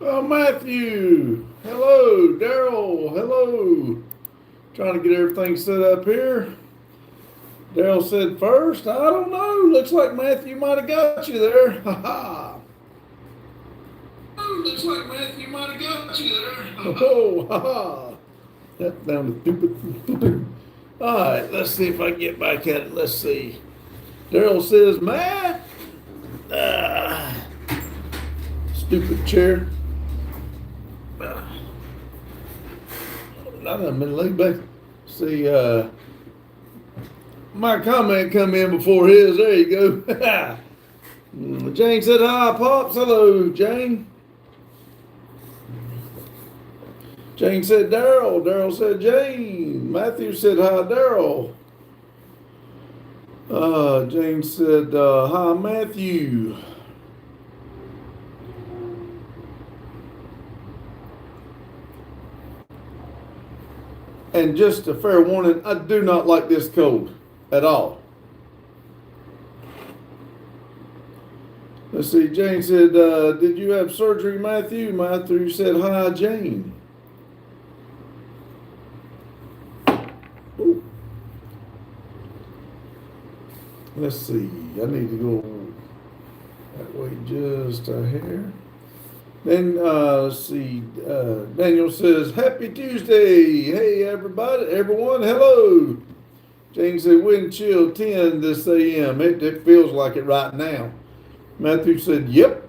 Oh, Matthew. Hello. Daryl. Hello. Trying to get everything set up here. Daryl said first. I don't know. Looks like Matthew might have got you there. Ha ha. Oh, looks like Matthew might have got you there. Oh, ha ha. That sounded stupid. All right, let's see if I can get back at it. Let's see. Daryl says, Matt. Uh, Stupid chair. Not a minute laid back. See, my comment come in before his. There you go. Jane said hi, Pops. Hello, Jane. Jane said Daryl. Daryl said Jane. Matthew said hi, Daryl. Jane said hi, Matthew. And just a fair warning, I do not like this cold at all. Let's see, Jane said, did you have surgery, Matthew? Matthew said, hi, Jane. Ooh. Let's see, I need to go that way just a hair. Then, let's see, Daniel says, Happy Tuesday. Hey, everyone, hello. Jane said, wind chill 10 this a.m. It feels like it right now. Matthew said, yep.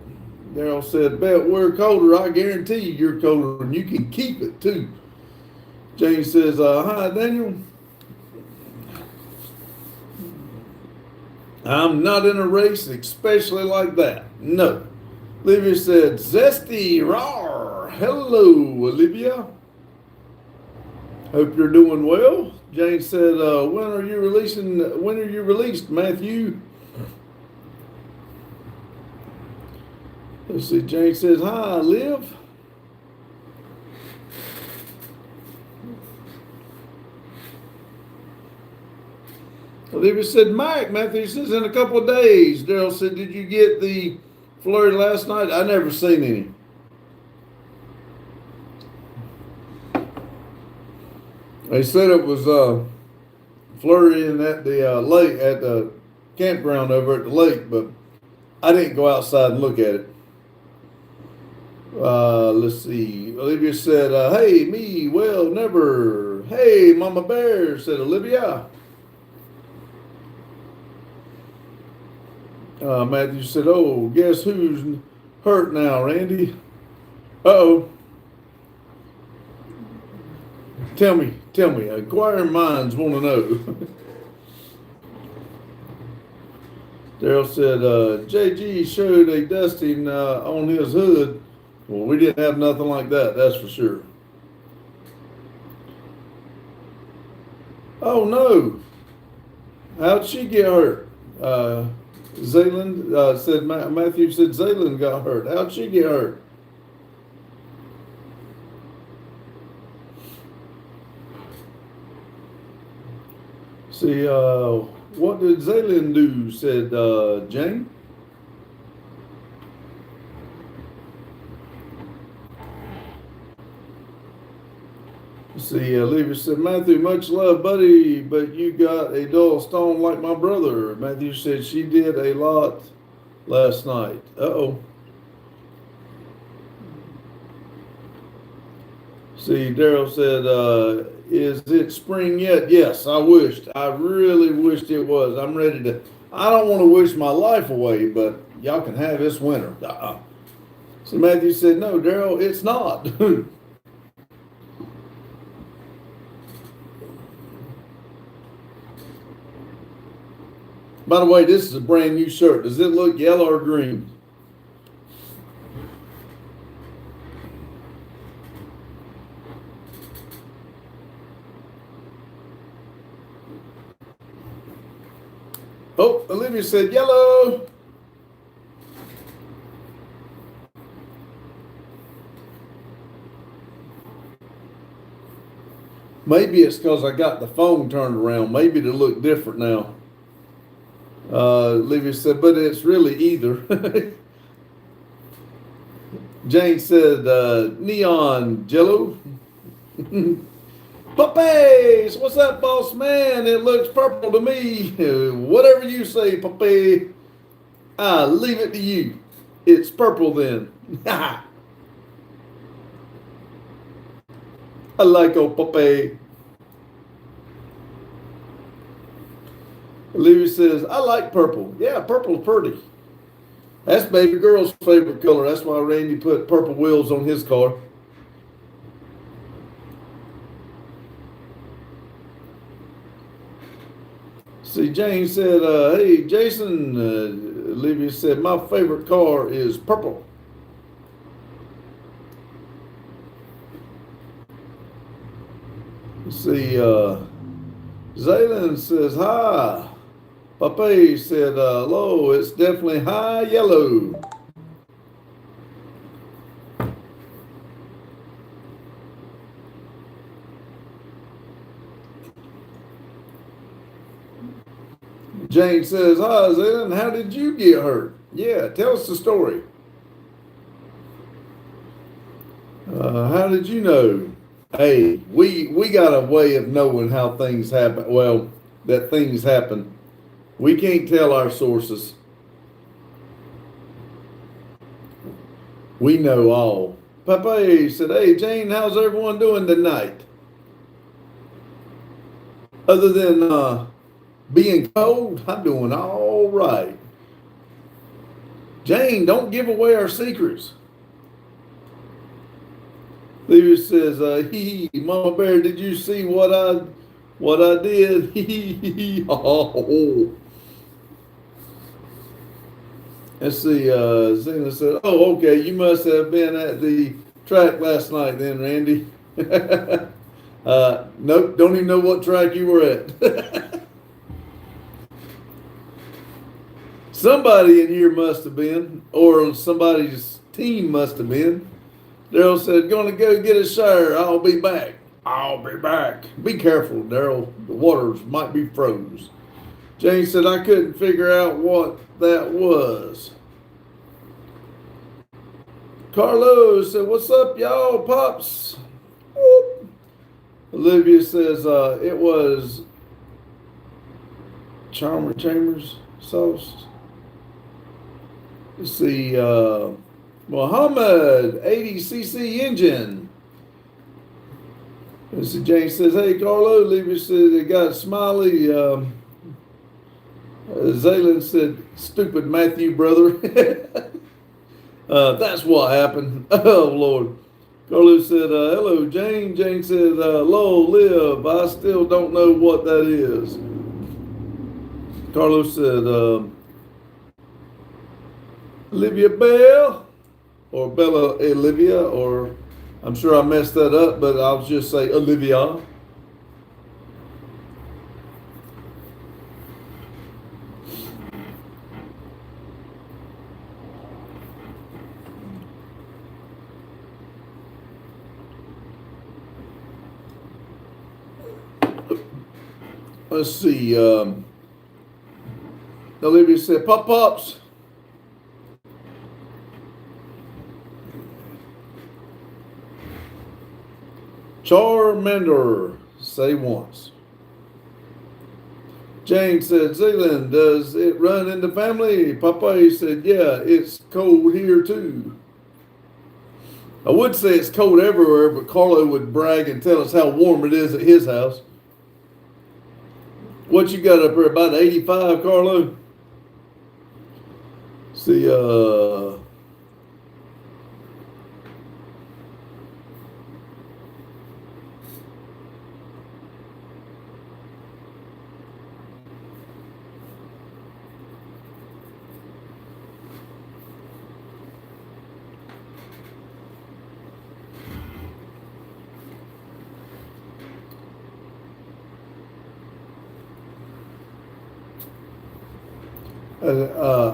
Daryl said, bet we're colder. I guarantee you're colder and you can keep it too. Jane says, hi, Daniel. I'm not in a race, especially like that. No. Olivia said, zesty, rawr. Hello, Olivia. Hope you're doing well. Jane said, when are you released, Matthew? Let's see, Jane says, hi, Liv. Olivia said, Mike. Matthew says, in a couple of days. Daryl said, did you get the flurry last night? I never seen any. They said it was flurrying at the lake, at the campground over at the lake, but I didn't go outside and look at it. Let's see. Olivia said, hey, me, well, never. Hey, Mama Bear, said Olivia. Matthew said, oh, guess who's hurt now, Randy? Uh-oh. Tell me. Inquiring minds want to know. Daryl said, JG showed a dusting on his hood. Well, we didn't have nothing like that, that's for sure. Oh, no. How'd she get hurt? Zayland said, Matthew said Zayland got hurt. How'd she get hurt? See, what did Zayland do? Said Jane. See, Olivia said, Matthew, much love, buddy, but you got a dull stone like my brother. Matthew said she did a lot last night. Uh-oh. See, Daryl said, is it spring yet? Yes, I wished. I really wished it was. I'm ready to. I don't want to wish my life away, but y'all can have this winter. So Matthew said, no, Daryl, it's not. By the way, this is a brand new shirt. Does it look yellow or green? Oh, Olivia said yellow. Maybe it's because I got the phone turned around. Maybe it'll look different now. Olivia said, but it's really either. Jane said, neon jello. Puppies, what's that, boss man? It looks purple to me. Whatever you say, puppy. I leave it to you. It's purple then. I like old puppy. Olivia says, I like purple. Yeah, purple's pretty. That's baby girl's favorite color. That's why Randy put purple wheels on his car. See, Jane said, hey, Jason, Olivia said, my favorite car is purple. See, Zaylin says, hi. Pape said, hello, it's definitely high yellow. Jane says, hi, Zaylin, how did you get hurt? Yeah, tell us the story. How did you know? Hey, we got a way of knowing how things happen. Well, that things happen. We can't tell our sources. We know all. Pape said, hey, Jane, how's everyone doing tonight? Other than being cold, I'm doing all right. Jane, don't give away our secrets. Levy says, Mama Bear, did you see what I did? Oh. Let's see, Zena said, oh, okay, you must have been at the track last night then, Randy. Nope, don't even know what track you were at. Somebody in here must have been, or somebody's team must have been. Daryl said, gonna go get a shower, I'll be back. I'll be back. Be careful, Daryl, the waters might be froze. Jane said, I couldn't figure out what that was. Carlo said, what's up, y'all, pops? Whoop. Olivia says, it was Charmer Chambers sauce. Let's see, Muhammad 80cc engine. Let's see, Jane says, hey, Carlo. Olivia said, they got Smiley. Zaylin said, stupid Matthew, brother. That's what happened. Oh, Lord. Carlo said, hello, Jane. Jane said, hello, Liv. I still don't know what that is. Carlo said, Olivia Bell, or Bella Olivia, or I'm sure I messed that up, but I'll just say Olivia. Let's see. Olivia said, Pop-Pops. Charmander, say once. Jane said, Zealand, does it run in the family? Papa said, yeah, it's cold here too. I would say it's cold everywhere, but Carlo would brag and tell us how warm it is at his house. What you got up there, about 85, Carlo? See,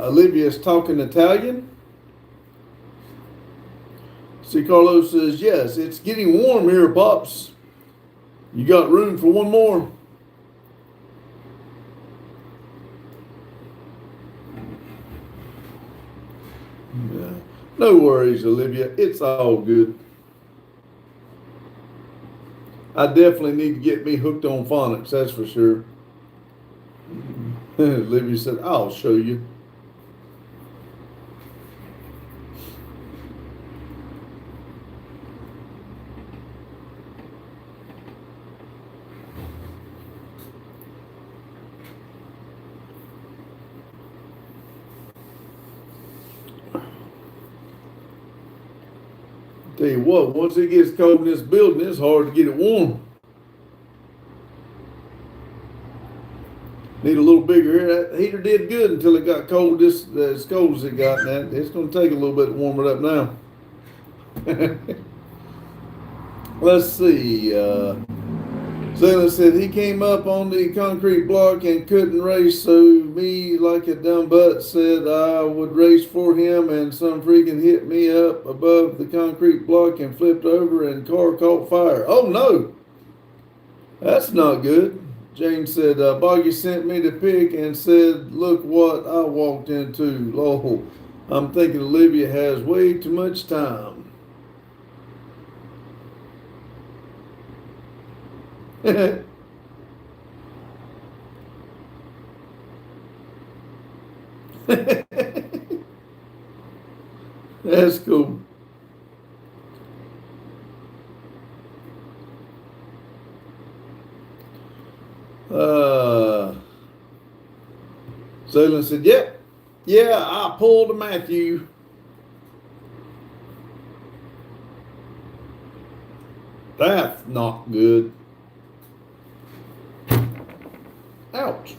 Olivia's talking Italian. See, Carlos says, yes, it's getting warm here, Pops. You got room for one more? Yeah. No worries, Olivia. It's all good. I definitely need to get me hooked on phonics, that's for sure. Olivia said, I'll show you. Tell you what, once it gets cold in this building, it's hard to get it warm. Need a little bigger here. That heater did good until it got cold. As cold as it got, and it's going to take a little bit to warm it up now. Let's see. Zayla said he came up on the concrete block and couldn't race, so me, like a dumb butt, said I would race for him, and some freaking hit me up above the concrete block and flipped over, and car caught fire. Oh no, that's not good. Jane said, Boggy sent me the pic and said, look what I walked into. Lol, I'm thinking Olivia has way too much time. That's cool. Zaylen said, yep. Yeah, I pulled a Matthew. That's not good. Ouch.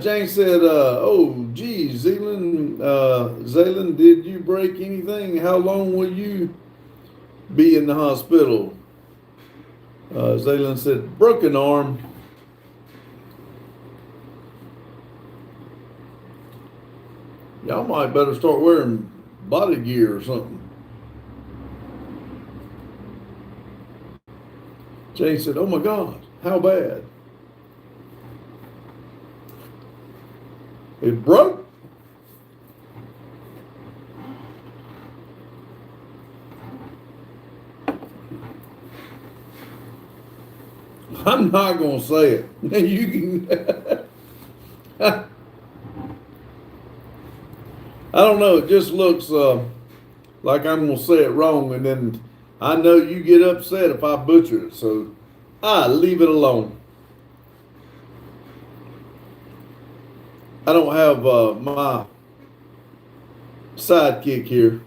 Jane said, oh, geez, Zaylen, did you break anything? How long will you be in the hospital? Zaylen said, broken arm. Y'all might better start wearing body gear or something. Jane said, oh my God, how bad? It broke. I'm not going to say it. You can. I don't know. It just looks like I'm going to say it wrong, and then I know you get upset if I butcher it. So I leave it alone. I don't have my sidekick here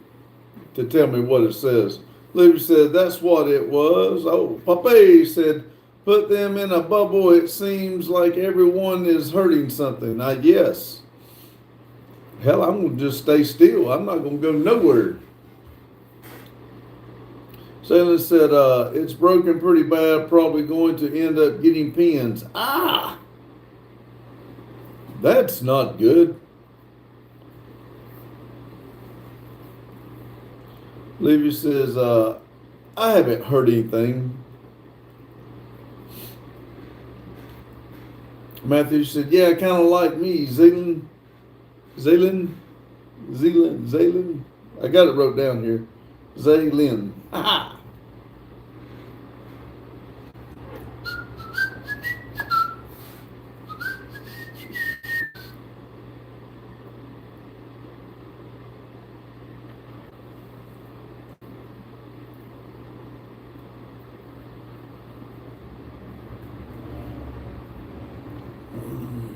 to tell me what it says. Libby said, that's what it was. Oh, Pape said, put them in a bubble. It seems like everyone is hurting something. Yes. Hell, I'm going to just stay still. I'm not going to go nowhere. Salem said, it's broken pretty bad. Probably going to end up getting pins. That's not good. Levy says, I haven't heard anything. Matthew said, yeah, kind of like me. Zaylen. I got it wrote down here. Zaylen. Aha.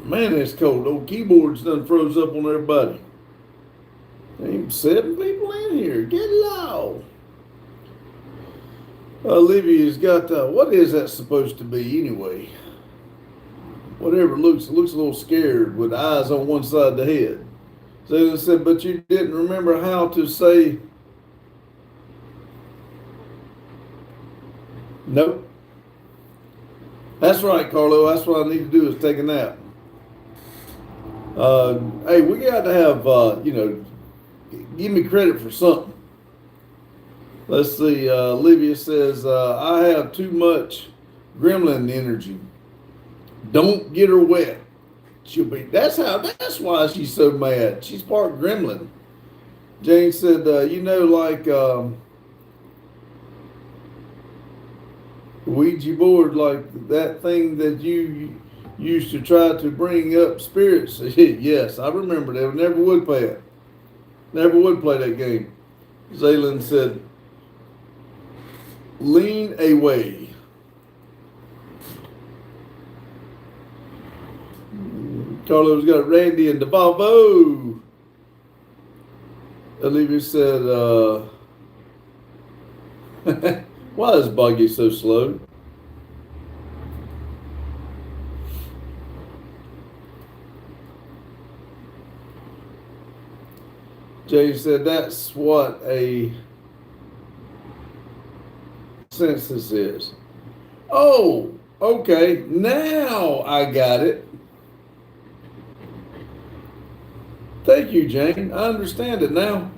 Man, it's cold. Old keyboard's done froze up on everybody. Ain't 7 people in here. Get low. Olivia's got, what is that supposed to be anyway? Whatever it looks a little scared with eyes on one side of the head. So they said, but you didn't remember how to say, nope. That's right, Carlo. That's what I need to do is take a nap. Hey, we got to have, give me credit for something. Let's see. Olivia says, I have too much gremlin energy. Don't get her wet. That's why she's so mad. She's part gremlin. Jane said, like Ouija board, like that thing that you used to try to bring up spirits. Yes, I remember that. Never would play it. Never would play that game. Zaylin said, lean away. Carlos got Randy and DeValvo. Olivia said, why is Buggy so slow? James said, that's what a census is. Oh, okay. Now I got it. Thank you, Jane. I understand it now.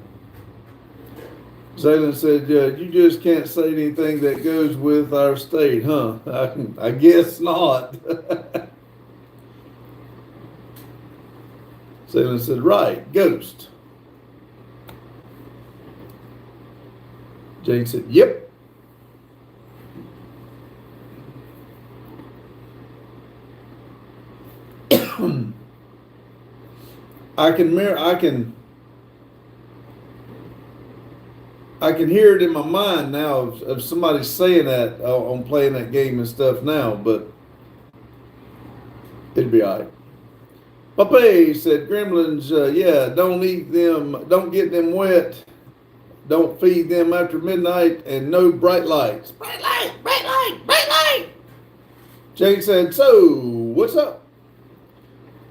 Zaylin said, you just can't say anything that goes with our state, huh? I guess not. Zaylin said, right, ghost. Jane said, yep. I can hear it in my mind now of somebody saying that on playing that game and stuff now, but it'll be all right. Pape said, gremlins, don't eat them, don't get them wet, don't feed them after midnight, and no bright lights. Bright light, bright light, bright light. Jane said, so, what's up?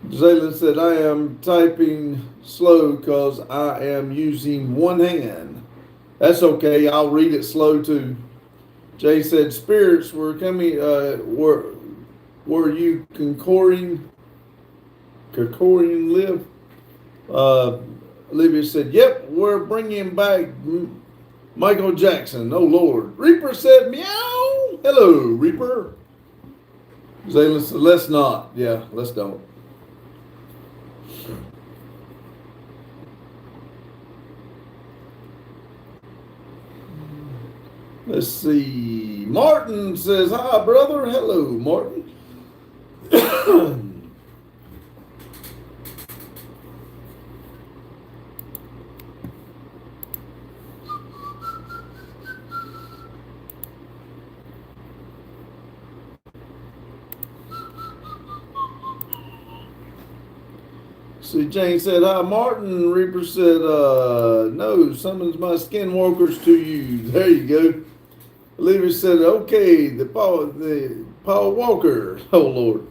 Zaylin said, I am typing slow because I am using one hand. That's okay. I'll read it slow too. Jay said, spirits were coming, were you concoring live? Olivia said, yep, we're bringing back Michael Jackson. Oh, Lord. Reaper said, meow. Hello, Reaper. Zaylin said, let's not. Yeah, let's don't. Let's see. Martin says, hi, brother. Hello, Martin. See, Jane said, hi, Martin. Reaper said, no, summons my skinwalkers to you. There you go. Olivia said, okay, the Paul Walker. Oh, Lord.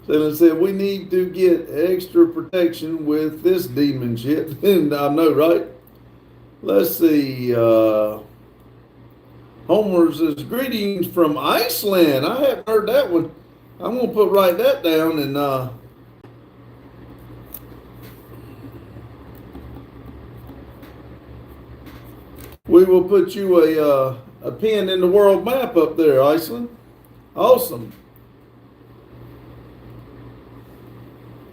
Zaylin said, we need to get extra protection with this demon shit. And I know, right? Let's see. Homer says, greetings from Iceland. I haven't heard that one. I'm going to write that down and we will put you a pin in the world map up there, Iceland. Awesome.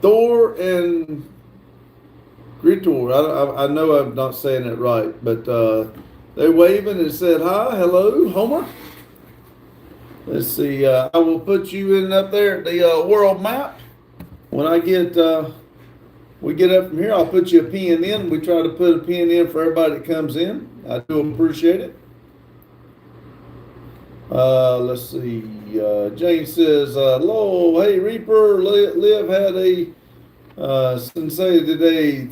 Thor and Gritor. I know I'm not saying it right, but they're waving and said hi, hello, Homer. Let's see. I will put you in up there at the world map. When I get we get up from here, I'll put you a pin in. We try to put a pin in for everybody that comes in. I do appreciate it. Let's see. James says, hello, hey, Reaper. Liv had a sensei today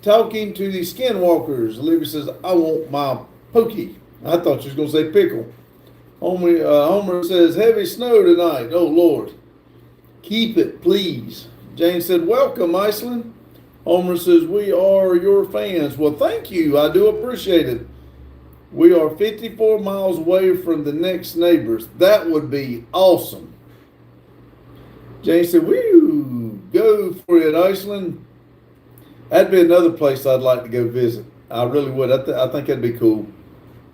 talking to the skinwalkers. Olivia says, I want my pokey. I thought she was going to say pickle. Homer says, heavy snow tonight. Oh, Lord. Keep it, please. James said, welcome, Iceland. Homer says, we are your fans. Well, thank you. I do appreciate it. We are 54 miles away from the next neighbors. That would be awesome. Jane said, woo, go for it, Iceland. That'd be another place I'd like to go visit. I really would. I think that'd be cool.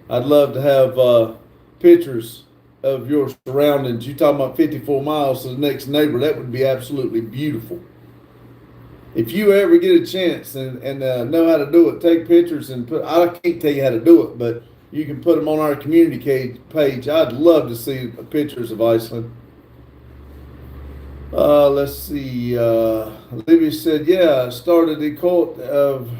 I'd love to have pictures of your surroundings. You talking about 54 miles to the next neighbor? That would be absolutely beautiful. If you ever get a chance and know how to do it, take pictures and put. I can't tell you how to do it, but you can put them on our community page. I'd love to see pictures of Iceland. Let's see. Libby said, yeah, started a cult of.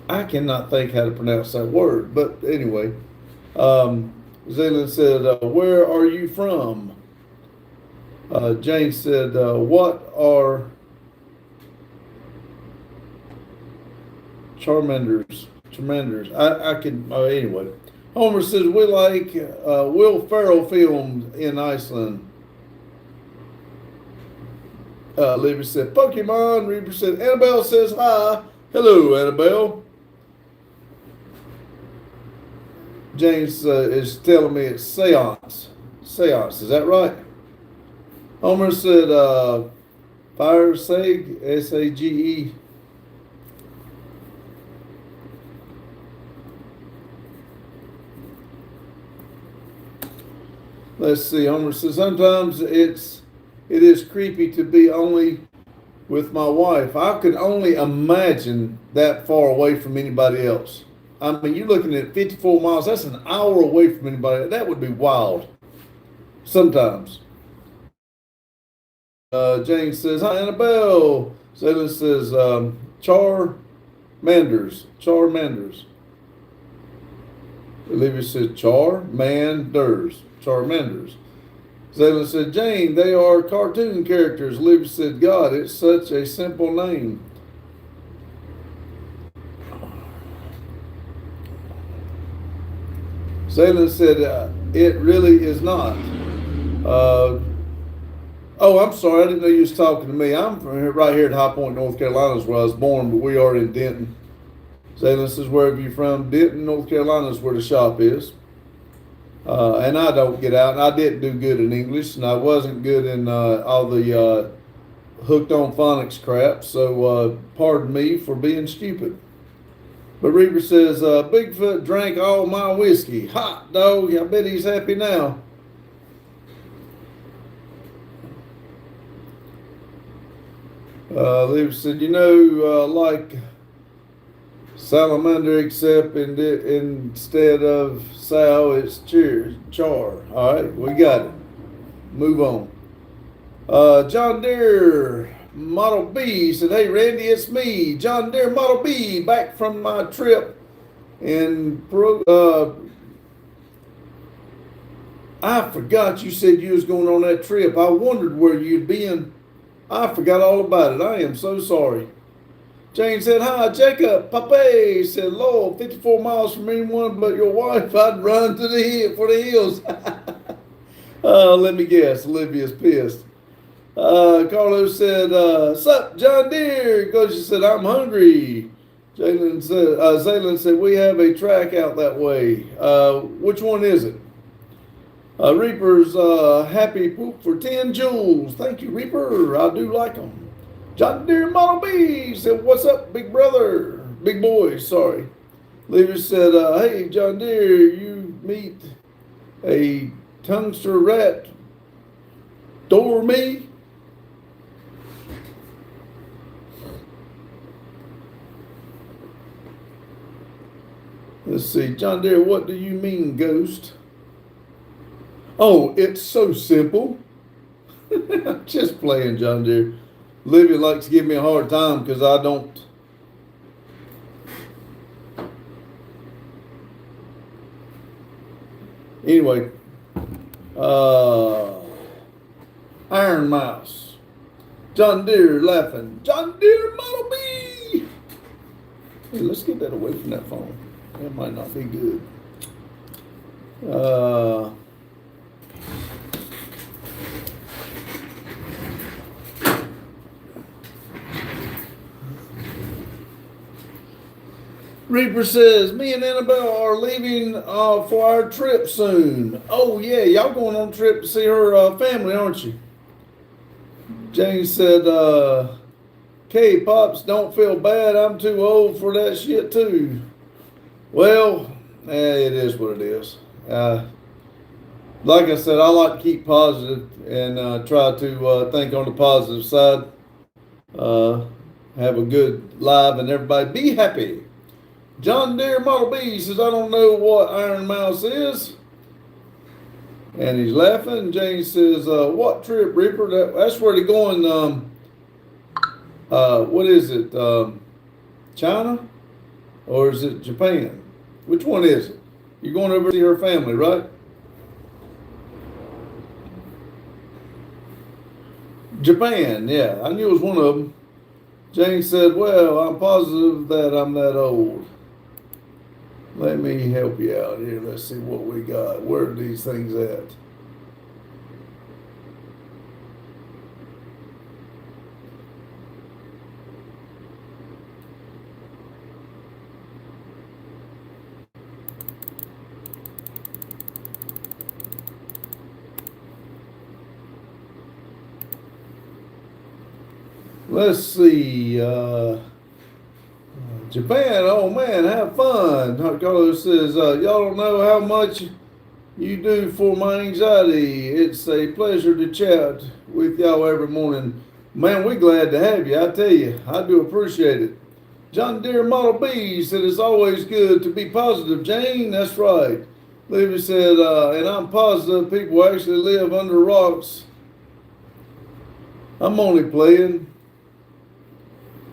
I cannot think how to pronounce that word, but anyway. Zaylan said, where are you from? Jane said, what are Charmanders? I can, anyway. Homer says, we like Will Ferrell films in Iceland. Libby said, Pokemon. Reaper said, Annabelle says hi. Hello, Annabelle. James is telling me it's seance. Seance, is that right? Homer said, fire sage, S-A-G-E. Let's see. Homer says, sometimes it is creepy to be only with my wife. I could only imagine that far away from anybody else. I mean, you're looking at 54 miles. That's an hour away from anybody. That would be wild. Sometimes. Jane says, hi, Annabelle. Zaylan says, Charmanders. Charmanders. Olivia says, Charmanders. Charmanders. Zaylan said, Jane, they are cartoon characters. Olivia said, God, it's such a simple name. Zaylan said, it really is not. Oh, I'm sorry. I didn't know you was talking to me. I'm from right here at High Point, North Carolina is where I was born, but we are in Denton. Zaylan says, wherever you're from, Denton, North Carolina is where the shop is. And I don't get out, and I didn't do good in English, and I wasn't good in all the hooked on phonics crap, so pardon me for being stupid. But Reaper says, Bigfoot drank all my whiskey. Hot dog, I bet he's happy now. Reaper said, like salamander, except instead of sow, it's char. All right, we got it. Move on. John Deere Model B said, hey, Randy, it's me, John Deere Model B, back from my trip in I forgot you said you was going on that trip. I wondered where you'd been. I forgot all about it. I am so sorry. Jane said, hi, Jacob. Pape said, Lord, 54 miles from anyone but your wife, I'd run for the hills. Let me guess. Olivia's pissed. Carlos said, sup, John Deere? Because she said, I'm hungry. Zaylan said, we have a track out that way. Which one is it? Reaper's happy poop for 10 joules. Thank you, Reaper. I do like them. John Deere Model B said, what's up, big brother? Big boy, sorry. Lever said, hey, John Deere, you meet a tungster rat door me? Let's see, John Deere, what do you mean, ghost? Oh, it's so simple. Just playing, John Deere. Olivia likes to give me a hard time because I don't. Anyway, Iron Mouse. John Deere laughing. John Deere Model B. Hey, let's get that away from that phone. That might not be good. Reaper says, me and Annabelle are leaving for our trip soon. Oh, yeah, y'all going on a trip to see her family, aren't you? Jane said, "Okay, Pops, don't feel bad. I'm too old for that shit, too." Well, it is what it is. Like I said, I like to keep positive and try to think on the positive side. Uh, have a good life and everybody be happy. John Deere Model B says, I don't know what Iron Mouse is. And he's laughing. Jane says, what trip, Reaper? That's where they're going. What is it? China? Or is it Japan? Which one is it? You're going over to see her family, right? Japan, yeah. I knew it was one of them. Jane said, well, I'm positive that I'm that old. Let me help you out here. Let's see what we got. Where are these things at? Let's see. Japan, oh man, have fun. Carlos says, y'all don't know how much you do for my anxiety. It's a pleasure to chat with y'all every morning. Man, we're glad to have you. I tell you, I do appreciate it. John Deere Model B said, it's always good to be positive, Jane. That's right. Levy said, and I'm positive people actually live under rocks. I'm only playing.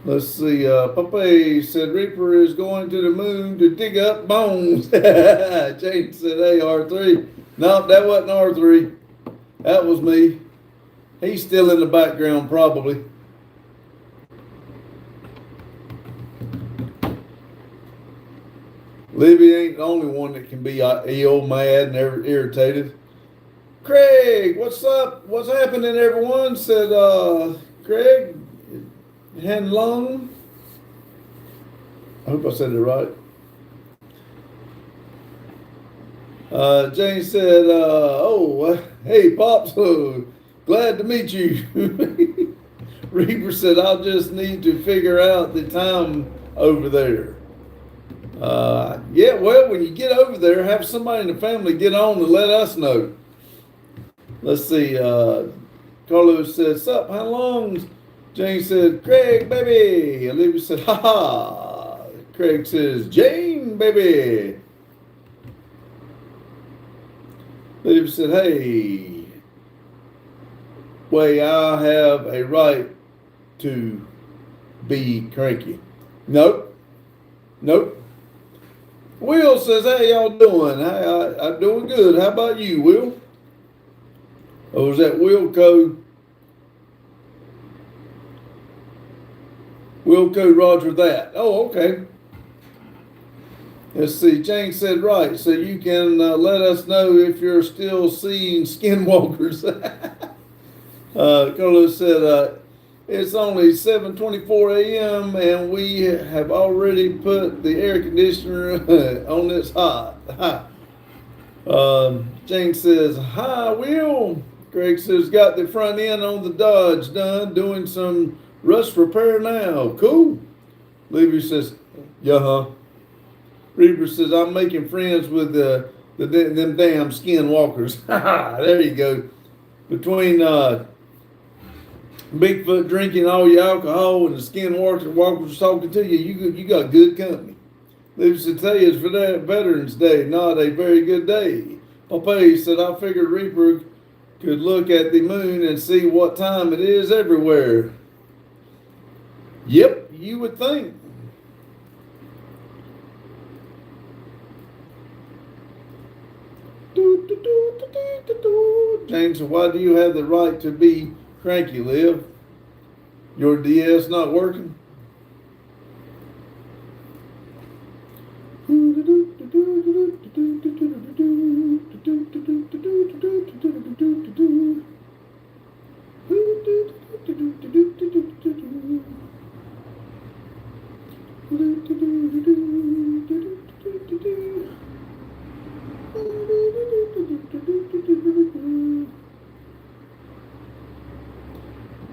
Let's see, Pape said Reaper is going to the moon to dig up bones. Jane said, hey, R3. No, that wasn't R3. That was me. He's still in the background, probably. Livy ain't the only one that can be ill, mad, and irritated. Craig, what's up? What's happening, everyone? Said Craig. Henlong. I hope I said it right. Jane said, hey, Pops, glad to meet you. Reaper said, I'll just need to figure out the time over there. Yeah, well, when you get over there, have somebody in the family get on and let us know. Let's see. Carlos said, sup, how long? Jane said, Craig, baby. Olivia said, ha ha. Craig says, Jane, baby. Olivia said, hey, wait, I have a right to be cranky. Nope. Will says, how y'all doing? I'm doing good. How about you, Will? Or was that Wilco? Wilco, roger that. Oh, okay. Let's see. Jane said, right. So you can let us know if you're still seeing skinwalkers. Carlos said, it's only 7:24 a.m. and we have already put the air conditioner on this hot. Jane says, hi, Will. Greg says, got the front end on the Dodge done, doing some rust repair now. Cool. Levy says, yeah. Reaper says, I'm making friends with them damn skinwalkers. There you go. Between Bigfoot drinking all your alcohol and the skinwalkers talking to you, you got good company. Levy said, today is for that Veterans Day, not a very good day. Popeye said, I figured Reaper could look at the moon and see what time it is everywhere. Yep, you would think. James, why do you have the right to be cranky, Liv? Your DS not working?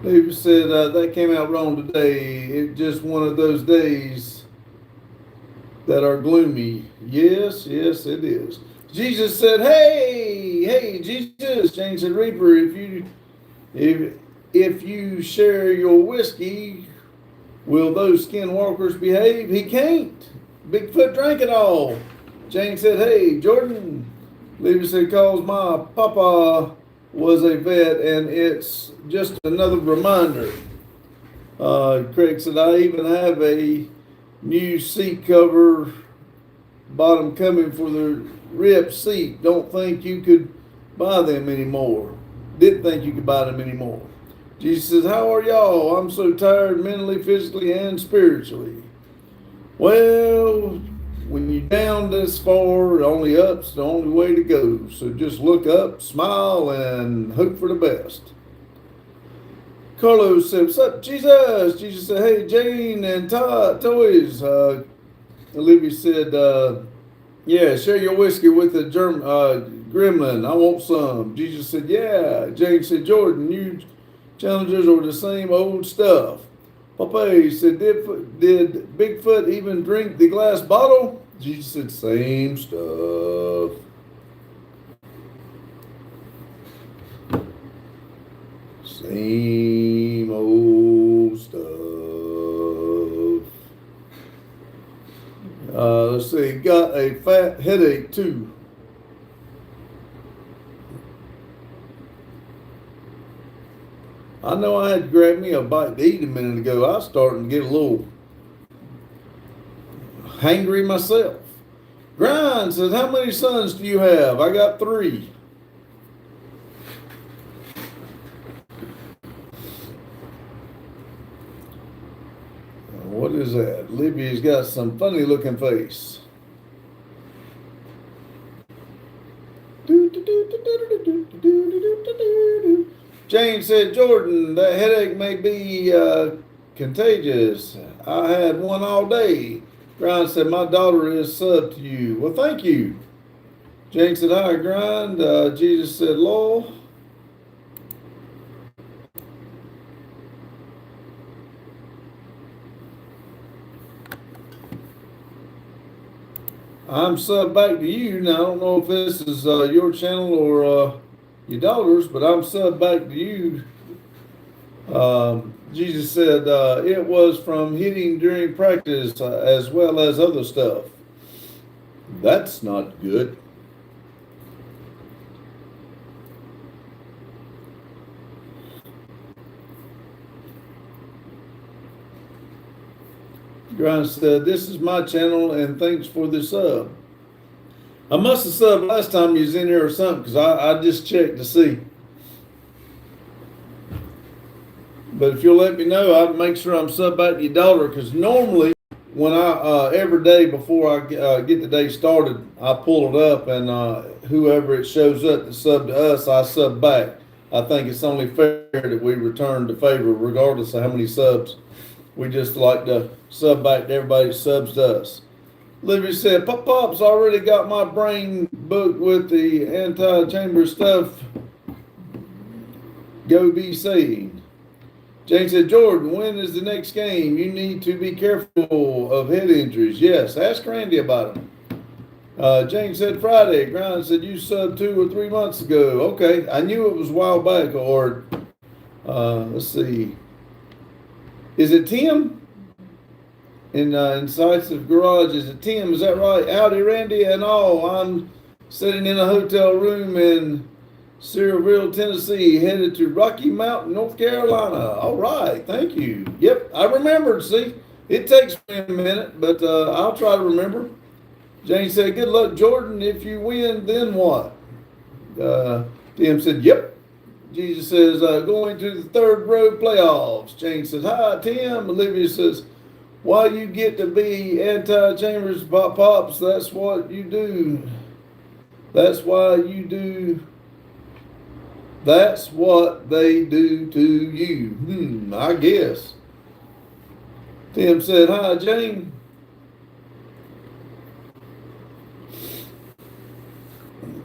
He said that came out wrong today. It's just one of those days that are gloomy. Yes, yes, it is. Jesus said, "Hey, hey, Jesus." James said, "Reaper, if you share your whiskey, will those skinwalkers behave?" He can't. Bigfoot drank it all. James said, "Hey, Jordan." Levi said, "Cause my papa was a vet, and it's just another reminder." Craig said, "I even have a new seat cover bottom coming for the rip seat. Don't think you could buy them anymore. Didn't think you could buy them anymore." Jesus says, "How are y'all? I'm so tired mentally, physically, and spiritually." Well, when you're down this far, only up's the only way to go. So just look up, smile, and hope for the best. Carlos said, "What's up, Jesus?" Jesus said, "Hey, Jane and Toys." Olivia said, "Yeah, share your whiskey with the gremlin. I want some." Jesus said, "Yeah." Jane said, "Jordan, new challenges or the same old stuff?" Popeye said, did Bigfoot even drink the glass bottle?" Jesus said, "Same stuff." Same old stuff. Let's see, got a fat headache too. I know I had to grab me a bite to eat a minute ago. I was starting to get a little hangry myself. Grind says, "How many sons do you have?" "I got 3. What is that? Libby's got some funny looking face. Jane said, "Jordan, that headache may be contagious. I had one all day." Grind said, "My daughter is sub to you." Well, thank you. Jane said, "Hi, Grind." Jesus said, "Lowell." I'm sub back to you. Now, I don't know if this is your channel or your daughter's, but I'm sub back to you. Jesus said it was from hitting during practice as well as other stuff. That's not good. Grind said, "This is my channel and thanks for the sub." I must have subbed last time you was in here or something because I just checked to see. But if you'll let me know, I'll make sure I'm sub back to your daughter because normally when I every day before I get the day started, I pull it up and whoever it shows up to sub to us, I sub back. I think it's only fair that we return the favor regardless of how many subs. We just like to sub back to everybody that subs to us. Livy said, "Pop's already got my brain booked with the anti-chamber stuff. Go be saved." Jane said, "Jordan, when is the next game? You need to be careful of head injuries." Yes, ask Randy about it. Jane said, "Friday." Grind said, "You subbed 2 or 3 months ago." Okay, I knew it was a while back. Or let's see, is it Tim? In Incisive Garage, is it Tim? Is that right? Howdy, Randy and all. I'm sitting in a hotel room in Cedarville, Tennessee, headed to Rocky Mountain, North Carolina. All right, thank you. Yep, I remembered. See, it takes me a minute, but I'll try to remember. Jane said, "Good luck, Jordan. If you win, then what?" Tim said, "Yep." Jesus says, "Going to the third road playoffs." Jane says, "Hi, Tim." Olivia says, "Why you get to be anti-chambers, Pops? That's what you do. That's why you do. That's what they do to you." I guess. Tim said, "Hi, Jane."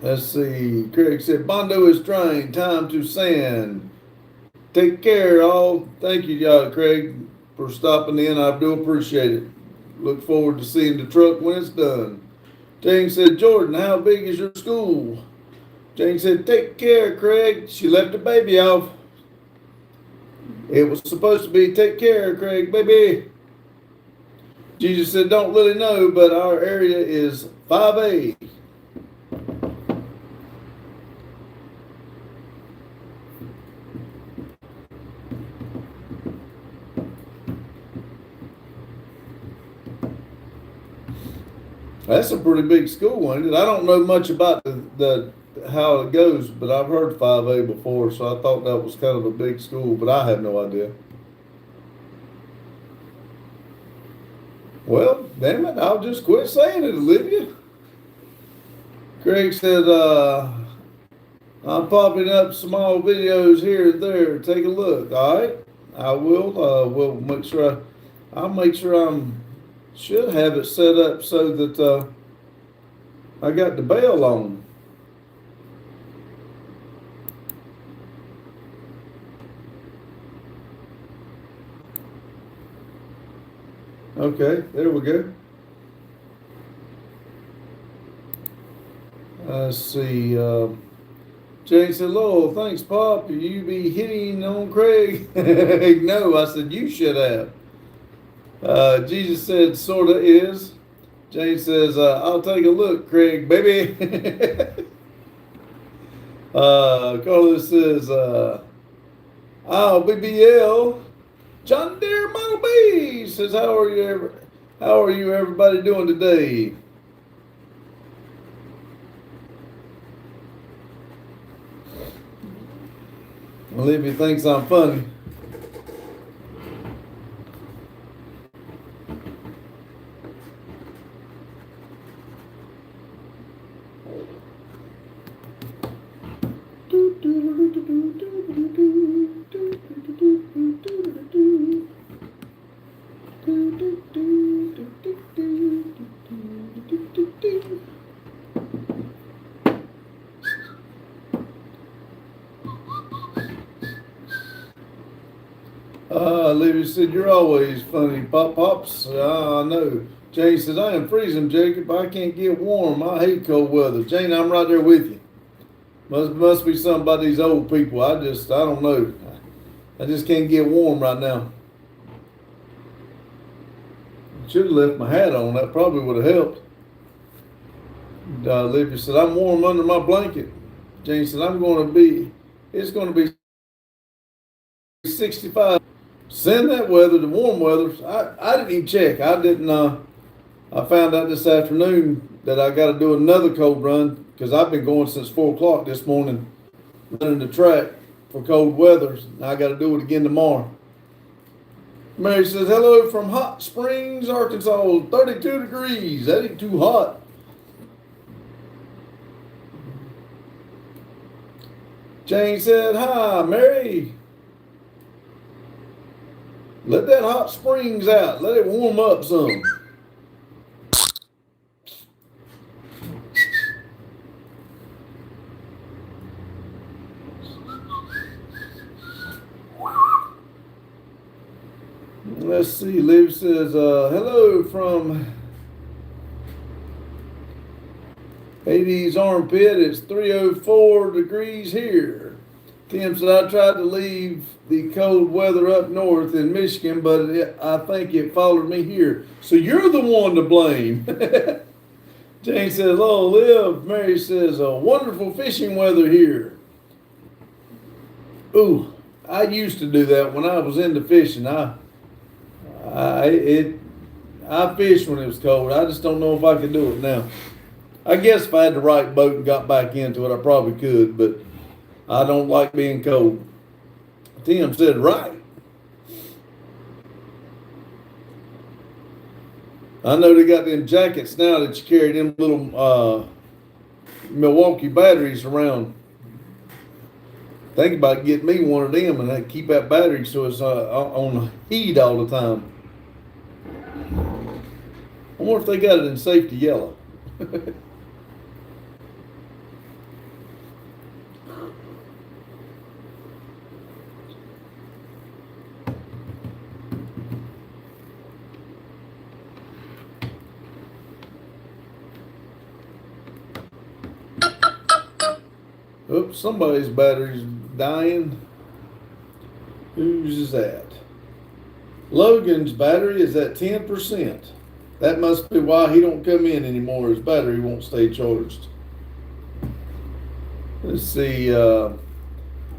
Let's see. Craig said, "Bondo is trained. Time to sand." Take care, all. Thank you, Craig, for stopping in. I do appreciate it. Look forward to seeing the truck when it's done. Jane said, Jordan, how big is your school? Jane said, take care, Craig. She left the baby off. It was supposed to be, take care, Craig, baby. Jesus said, don't really know, but our area is 5A. That's a pretty big school, ain't it? I don't know much about the how it goes, but I've heard 5A before, so I thought that was kind of a big school, but I have no idea. Well, damn it, I'll just quit saying it, Olivia. Craig said, I'm popping up small videos here and there. Take a look, all right? I will. We'll make sure I'll make sure should have it set up so that I got the bell on. Okay, there we go. Let's see. Jane said, Lowell, thanks, Pop. You be hitting on Craig? No, I said, you should have. Jesus said, sort of is. Jane says, I'll take a look, Craig, baby. Carlos says, BBL. John Deere Model B says, how are you everybody doing today? Olivia thinks I'm funny. Olivia said, you're always funny, Pops. I know. Jane says, I am freezing, Jacob. I can't get warm. I hate cold weather. Jane, I'm right there with you. Must be something about these old people. I don't know. I just can't get warm right now. Should have left my hat on. That probably would have helped. Olivia said, I'm warm under my blanket. Jane said, it's going to be 65. Send that weather to warm weather. I didn't even check. I found out this afternoon that I got to do another cold run because I've been going since 4 o'clock this morning running the track for cold weather. I got to do it again tomorrow. Mary says, hello from Hot Springs, Arkansas, 32 degrees. That ain't too hot. Jane said, hi, Mary. Let that Hot Springs out. Let it warm up some. Let's see. Liv says, hello from Hades Armpit. It's 304 degrees here. Tim said, I tried to leave the cold weather up north in Michigan, but I think it followed me here. So you're the one to blame. Jane says, oh, Liv. Mary says, wonderful fishing weather here. Ooh, I used to do that when I was into fishing. I fished when it was cold. I just don't know if I could do it now. I guess if I had the right boat and got back into it, I probably could, but I don't like being cold. Tim said, right. I know they got them jackets now that you carry them little Milwaukee batteries around. Think about getting me one of them and I keep that battery so it's on heat all the time. I wonder if they got it in safety yellow. Oops, somebody's battery's dying. Whose is that? Logan's battery is at 10%. That must be why he don't come in anymore. His battery won't stay charged. Let's see.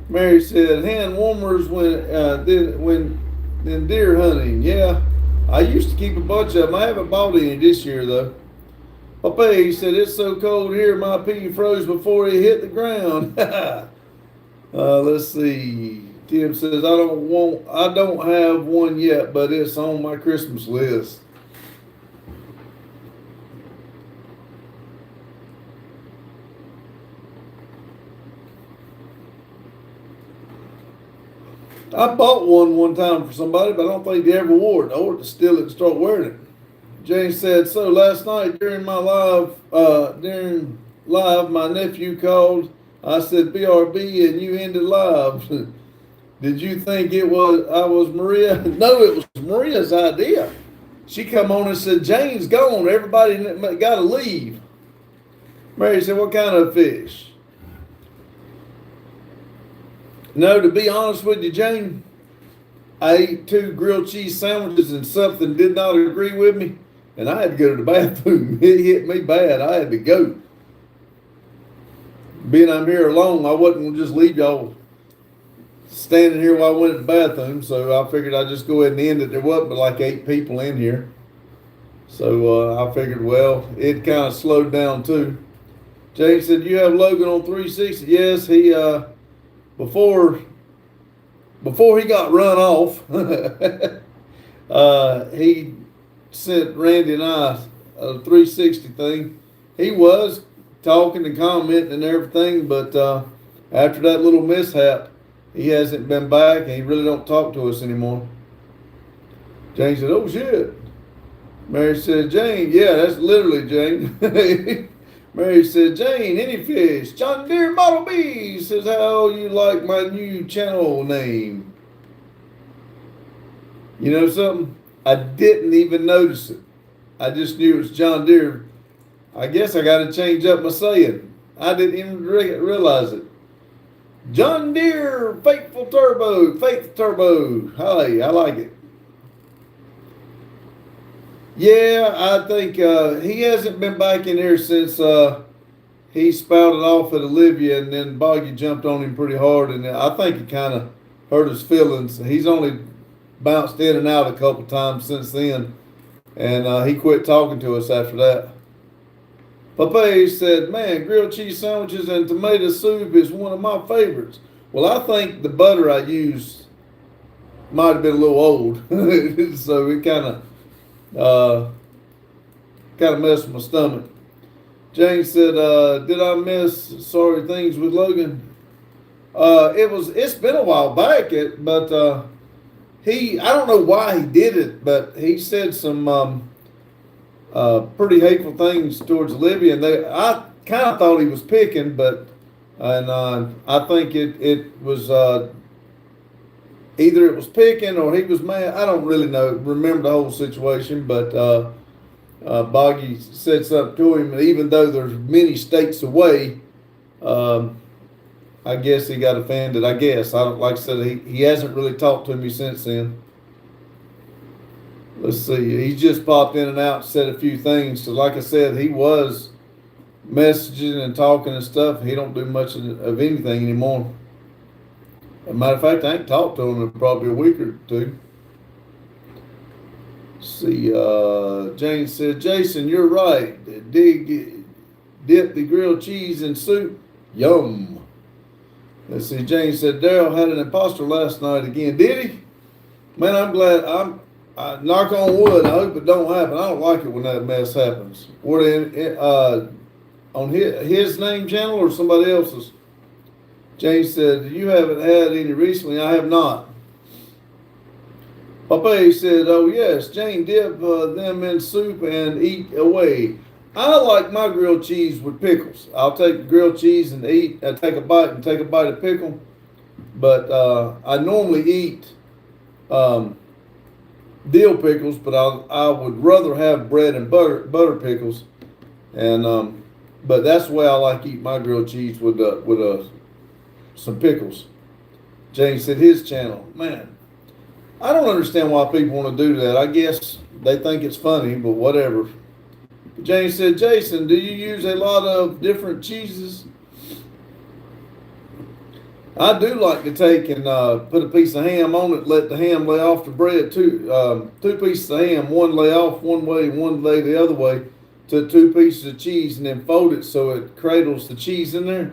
Mary said, hand warmers when deer hunting. Yeah, I used to keep a bunch of them. I haven't bought any this year though. Papa, he said, it's so cold here, my pea froze before it hit the ground. Let's see. Tim says, I don't have one yet, but it's on my Christmas list. I bought one time for somebody, but I don't think they ever wore it. I ordered to steal it and start wearing it. James said, so last night during live, my nephew called. I said, BRB, and you ended live. Did you think I was Maria? No, it was Maria's idea. She come on and said, Jane's gone. Everybody got to leave. Mary said, what kind of fish? No, to be honest with you, Jane, I ate 2 grilled cheese sandwiches and something did not agree with me, and I had to go to the bathroom. It hit me bad. I had to go. Being I'm here alone, I wasn't going to just leave y'all standing here while I went to the bathroom, so I figured I'd just go ahead and end it. There wasn't but like 8 people in here. So I figured, well, it kind of slowed down too. Jane said, you have Logan on 360? Yes, he... Before he got run off, he sent Randy and I a 360 thing. He was talking and commenting and everything, but after that little mishap, he hasn't been back and he really don't talk to us anymore. Jane said, oh shit. Mary said, Jane, yeah, that's literally Jane. Mary said, Jane, any fish? John Deere Model B says, how you like my new channel name? You know something? I didn't even notice it. I just knew it was John Deere. I guess I got to change up my saying. I didn't even realize it. John Deere Faithful Turbo. Hi, I like it. Yeah, I think he hasn't been back in here since he spouted off at Olivia, and then Boggy jumped on him pretty hard, and I think it kind of hurt his feelings. He's only bounced in and out a couple times since then, and he quit talking to us after that. Papa said, man, grilled cheese sandwiches and tomato soup is one of my favorites. Well, I think the butter I used might have been a little old, so it kind of messed with my stomach. Jane said, did I miss sorry things with Logan? It's been a while back, but I don't know why he did it, but he said some pretty hateful things towards Olivia, and I kind of thought he was picking, I think it was either it was picking or he was mad. I don't really remember the whole situation, but Boggy said something to him, and even though there's many states away, I guess he got offended. I guess like I said, he hasn't really talked to me since then. Let's see. He just popped in and out and said a few things. So like I said, he was messaging and talking and stuff. He don't do much of anything anymore. As a matter of fact, I ain't talked to him in probably a week or two. Let's see. Jane said, Jason, you're right. Dip the grilled cheese in soup. Yum. Let's see. Jane said, Daryl had an imposter last night again. Did he? Man, I'm glad. I knock on wood. I hope it don't happen. I don't like it when that mess happens. On his name channel or somebody else's? Jane said, you haven't had any recently. I have not. Papa said, oh yes, Jane, dip them in soup and eat away. I like my grilled cheese with pickles. I'll take the grilled cheese and take a bite and take a bite of pickle. But I normally eat dill pickles, but I would rather have bread and butter pickles. And But that's the way I like eating my grilled cheese with some pickles. James said his channel. Man, I don't understand why people want to do that. I guess they think it's funny, but whatever. But James said, Jason, do you use a lot of different cheeses? I do like to take and put a piece of ham on it, let the ham lay off the bread. Two pieces of ham, one lay off one way, one lay the other way, to 2 pieces of cheese, and then fold it so it cradles the cheese in there.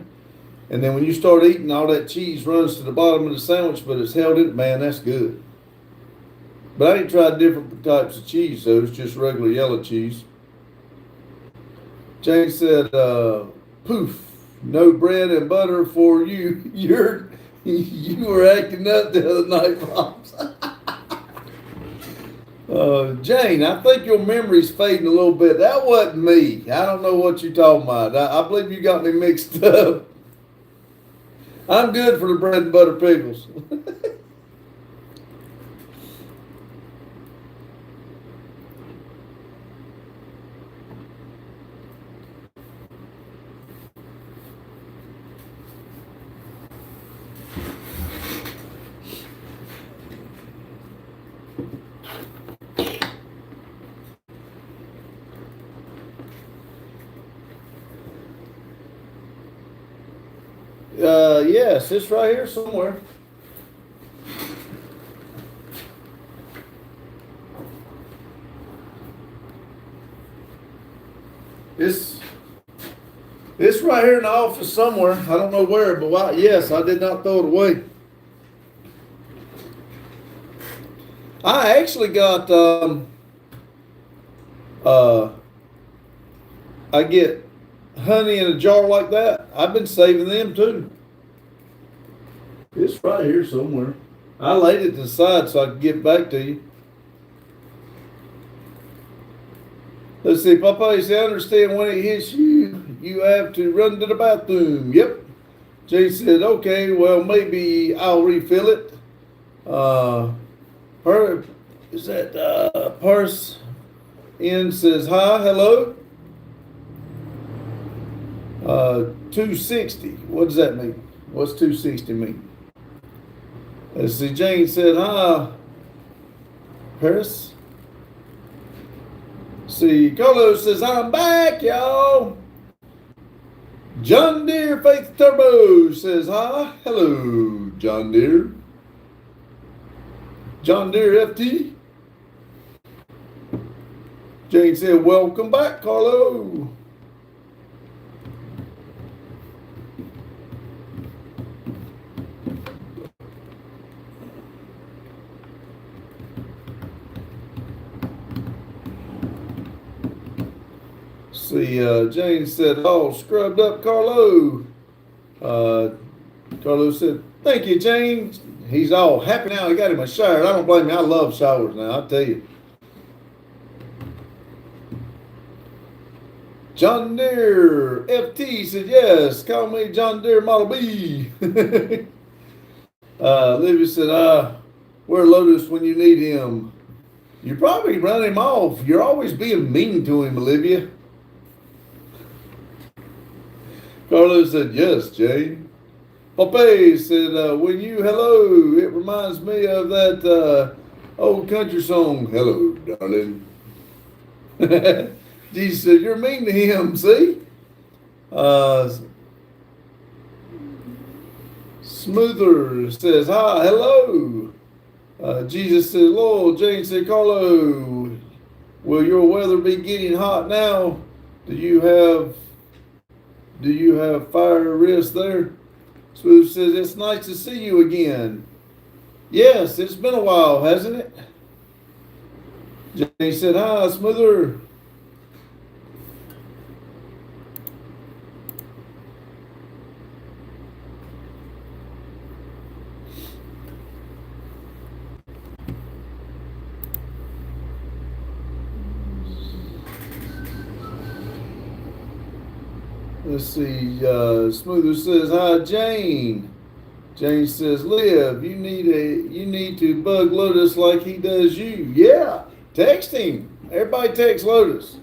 And then when you start eating, all that cheese runs to the bottom of the sandwich, but it's held in. Man, that's good. But I ain't tried different types of cheese, though. It's just regular yellow cheese. James said, poof, no bread and butter for you. You were acting up the other night, Pops. Jane, I think your memory's fading a little bit. That wasn't me. I don't know what you're talking about. I believe you got me mixed up. I'm good for the bread and butter pickles. Yes, it's right here somewhere. It's right here in the office somewhere. I don't know where, but why? Yes, I did not throw it away. I actually got I get honey in a jar like that. I've been saving them too. It's right here somewhere. I laid it to the side so I could get back to you. Let's see, Papa, you say, I understand when it hits you, you have to run to the bathroom. Yep. Jay said, okay, well, maybe I'll refill it. Purse in says, hi, hello. 260. What does that mean? What's 260 mean? Let's see, Jane said, hi, Paris. See, Carlos says, I'm back, y'all. John Deere Faith Turbo says, hi, hello, John Deere. John Deere FT. Jane said, welcome back, Carlo. See, Jane said, all scrubbed up, Carlo. Carlo said, thank you, Jane. He's all happy now. He got him a shower. I don't blame him. I love showers now, I'll tell you. John Deere FT said, yes, call me John Deere Model B. Olivia said, where Lotus when you need him? You probably run him off. You're always being mean to him, Olivia. Carlos said, yes, Jane. Popeye said, when you hello, it reminds me of that old country song, hello, darling. Jesus said, you're mean to him, see? Smoother says, hi, hello. Jesus said, Lord. Jane said, Carlo, will your weather be getting hot now? Do you have fire wrist there? Smooth says, it's nice to see you again. Yes, it's been a while, hasn't it? Jane said, hi, Smoother. Let's see, Smoother says, hi, Jane. Jane says, Liv, you need to bug Lotus like he does you. Yeah, text him. Everybody text Lotus.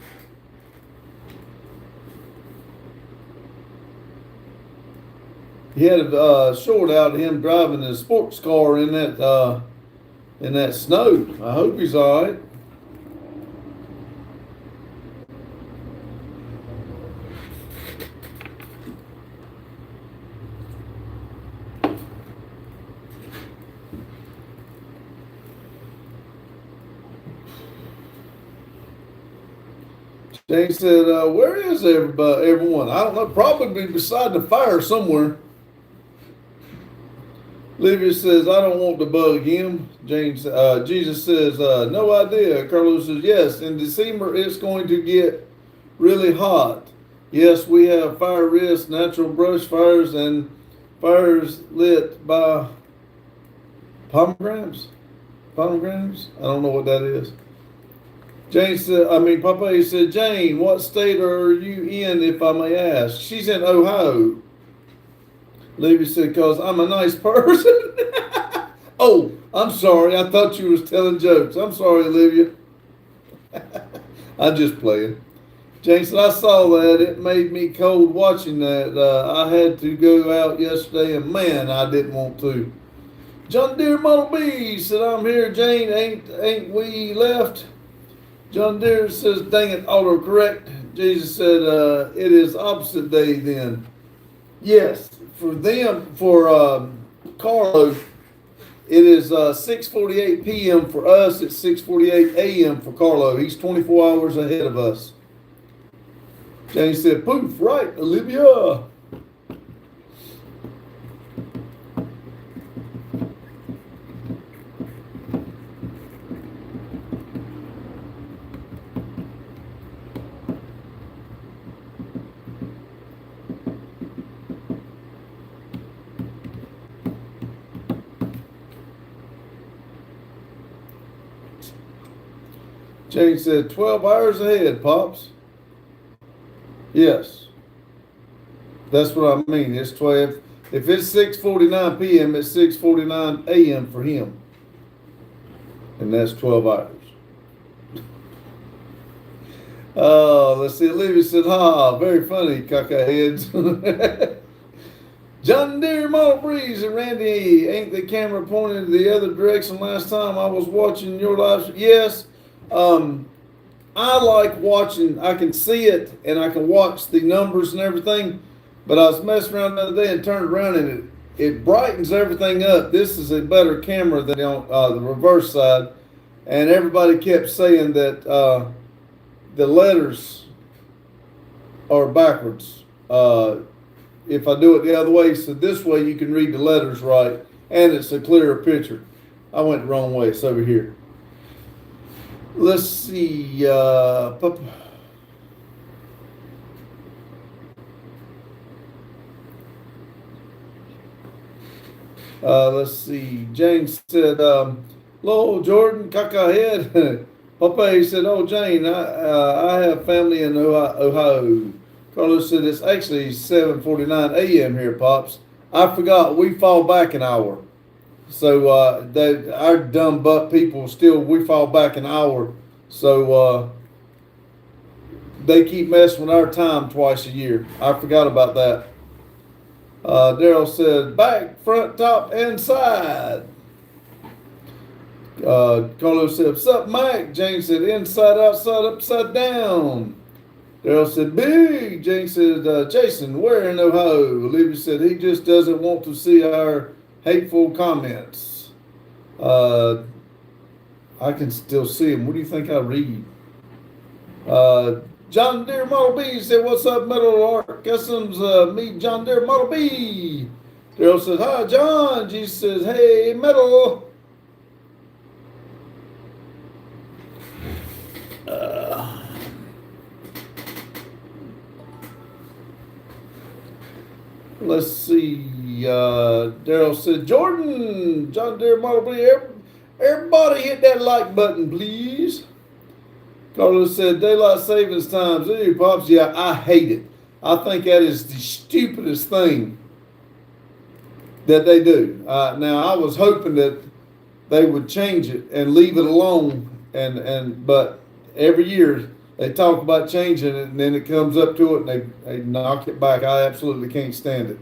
he had a short out of him driving his sports car in that snow. I hope he's all right. Jane said, where is everyone? I don't know, probably beside the fire somewhere. Livia says, I don't want to bug him. Jesus says, no idea. Carlos says, yes, in December it's going to get really hot. Yes, we have fire risk, natural brush fires, and fires lit by pomegranates. Pomegranates? I don't know what that is. Papa said, Jane, what state are you in, if I may ask? She's in Ohio. Livia said, because I'm a nice person. Oh, I'm sorry. I thought you was telling jokes. I'm sorry, Livia. I'm just playing. Jane said, I saw that. It made me cold watching that. I had to go out yesterday, and man, I didn't want to. John Deere Model B said, I'm here, Jane. Ain't we left? John Deere says, dang it, autocorrect. Jesus said, it is opposite day then. Yes, for them, for Carlo, it is 6:48 p.m. for us. It's 6:48 a.m. for Carlo. He's 24 hours ahead of us. James said, poof, right, Olivia. Jane said, 12 hours ahead, Pops. Yes. That's what I mean. It's 12. If it's 6:49 p.m., it's 6:49 a.m. for him. And that's 12 hours. Let's see. Olivia said, very funny, caca heads. John Deere Model Breeze and Randy, ain't the camera pointed the other direction last time I was watching your live? Yes. I like watching. I can see it and I can watch the numbers and everything. But I was messing around the other day and turned around and it brightens everything up. This is a better camera than on the reverse side. And everybody kept saying that the letters are backwards. If I do it the other way, so this way you can read the letters right, and it's a clearer picture. I went the wrong way. It's over here. Let's see. Let's see. James said, "Hello, Jordan, caca head." Papa said, "Oh, Jane, I have family in Ohio." Carlos said, "It's actually 7:49 a.m. here, Pops. I forgot we fall back an hour. So our dumb butt people we fall back an hour. So they keep messing with our time twice a year. I forgot about that." Daryl said, "Back, front, top, and side." Carlos said, "What's up, Mike?" James said, "Inside, outside, upside down." Daryl said, "Big." James said, "Jason, where in Ohio?" Olivia said, "He just doesn't want to see our hateful comments." I can still see him. What do you think I read? John Deere Model B said, "What's up, Metal Arc Customs? Meet John Deere Model B." Daryl says, "Hi, John." Jesus says, "Hey, Metal." Let's see. Daryl said, "Jordan, John Deere Model B. Everybody hit that like button, please." Carlos said, "Daylight savings times." Hey, Pops, yeah, I hate it. I think that is the stupidest thing that they do. Now, I was hoping that they would change it and leave it alone, but every year they talk about changing it, and then it comes up to it, and they knock it back. I absolutely can't stand it.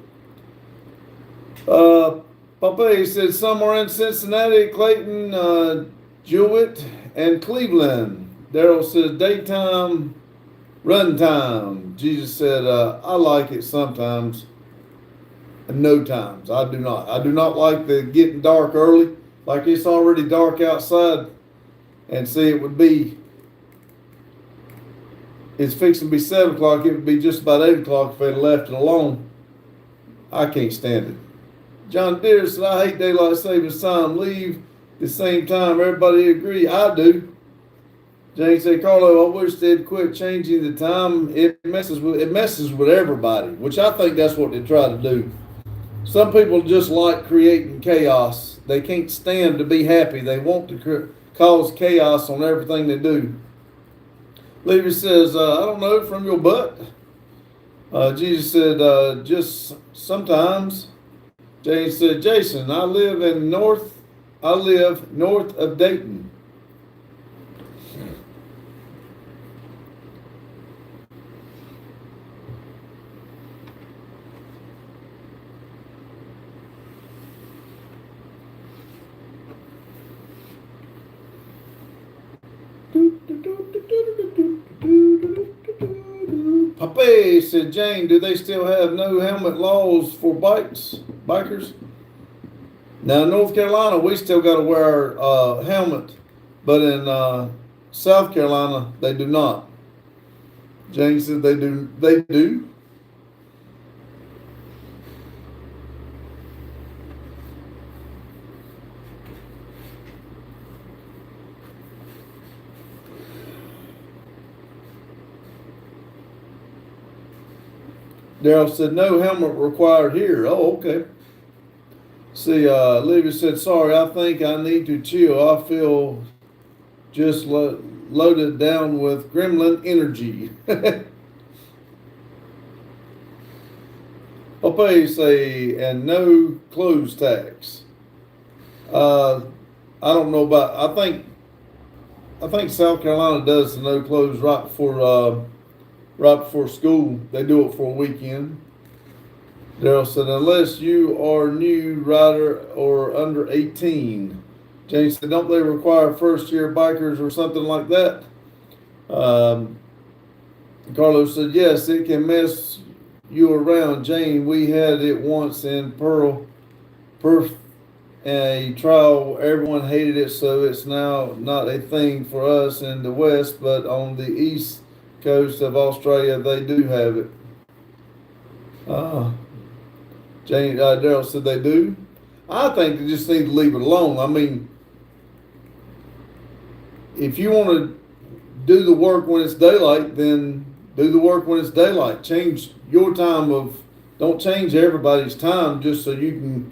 Uh, Papa said somewhere in Cincinnati, Clayton, Jewett, and Cleveland. Daryl said daytime, run time. Jesus said, I like it sometimes, and no times. I do not. I do not like the getting dark early, like it's already dark outside, and see it would be. It's fixing to be 7 o'clock. It would be just about 8 o'clock if they'd left it alone. I can't stand it. John Deere said, I hate daylight savings time. Leave the same time. Everybody agree. I do. Jane said, Carlo, I wish they'd quit changing the time. It messes with everybody, which I think that's what they try to do. Some people just like creating chaos. They can't stand to be happy. They want to cause chaos on everything they do. Levy says, I don't know, from your butt. Jesus said, just sometimes. James said, Jason, I live north of Dayton. Pape said, Jane, do they still have no helmet laws for bikers? Now, in North Carolina, we still got to wear a helmet, but in South Carolina, they do not. Jane said they do. They do. Daryl said, no helmet required here. Oh, okay. See, Olivia said, sorry, I think I need to chill. I feel just loaded down with gremlin energy. Pape say, and no clothes tax. I don't know about, I think South Carolina does the no clothes right before school. They do it for a weekend. Daryl said, unless you are new rider or under 18. James said, don't they require first year bikers or something like that? Carlos said, yes, it can mess you around. Jane, we had it once in Perth, a trial. Everyone hated it, so it's now not a thing for us in the West, but on the East Coast of Australia, they do have it. Daryl said they do. I think they just need to leave it alone. I mean, if you want to do the work when it's daylight, then do the work when it's daylight. Change your time don't change everybody's time just so you can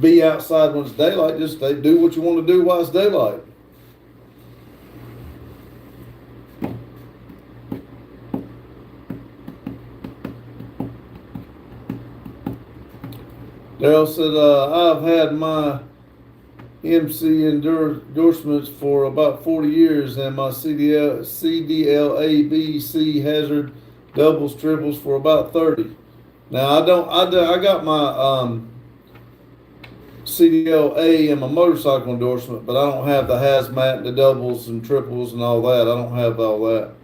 be outside when it's daylight. Just do what you want to do while it's daylight. Daryl said, I've had my MC endorsements for about 40 years and my CDL ABC hazard doubles, triples for about 30. Now, I got my CDLA and my motorcycle endorsement, but I don't have the hazmat and the doubles and triples and all that. I don't have all that.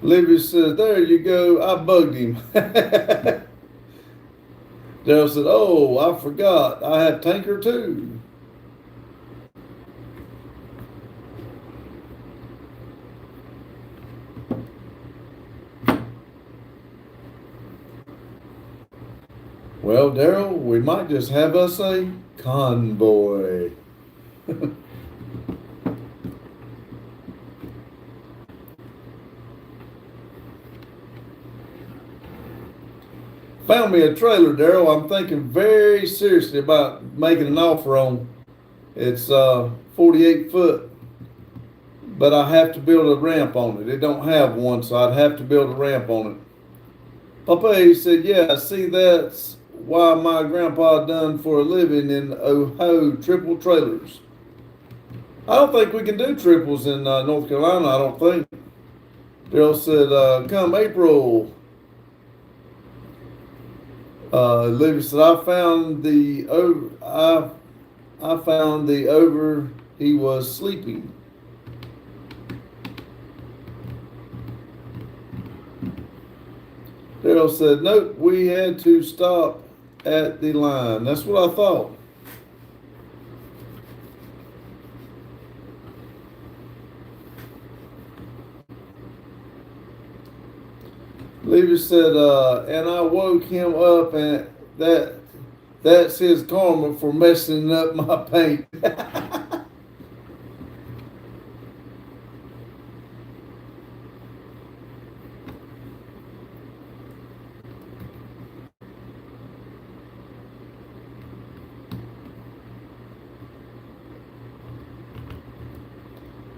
Olivia says, there you go, I bugged him. Daryl said, oh, I forgot, I have tanker too. Well, Daryl, we might just have us a convoy. Found me a trailer, Daryl. I'm thinking very seriously about making an offer on. It's 48 foot, but I have to build a ramp on it. It don't have one, so I'd have to build a ramp on it. Papa said, yeah, see, that's why my grandpa done for a living in Ohio, triple trailers. I don't think we can do triples in North Carolina. I don't think. Daryl said, "Come April." Olivia said, "I found the over. I found the over. He was sleeping." Daryl said, "Nope. We had to stop at the line." That's what I thought. Levi said, "And I woke him up, and that's his karma for messing up my paint."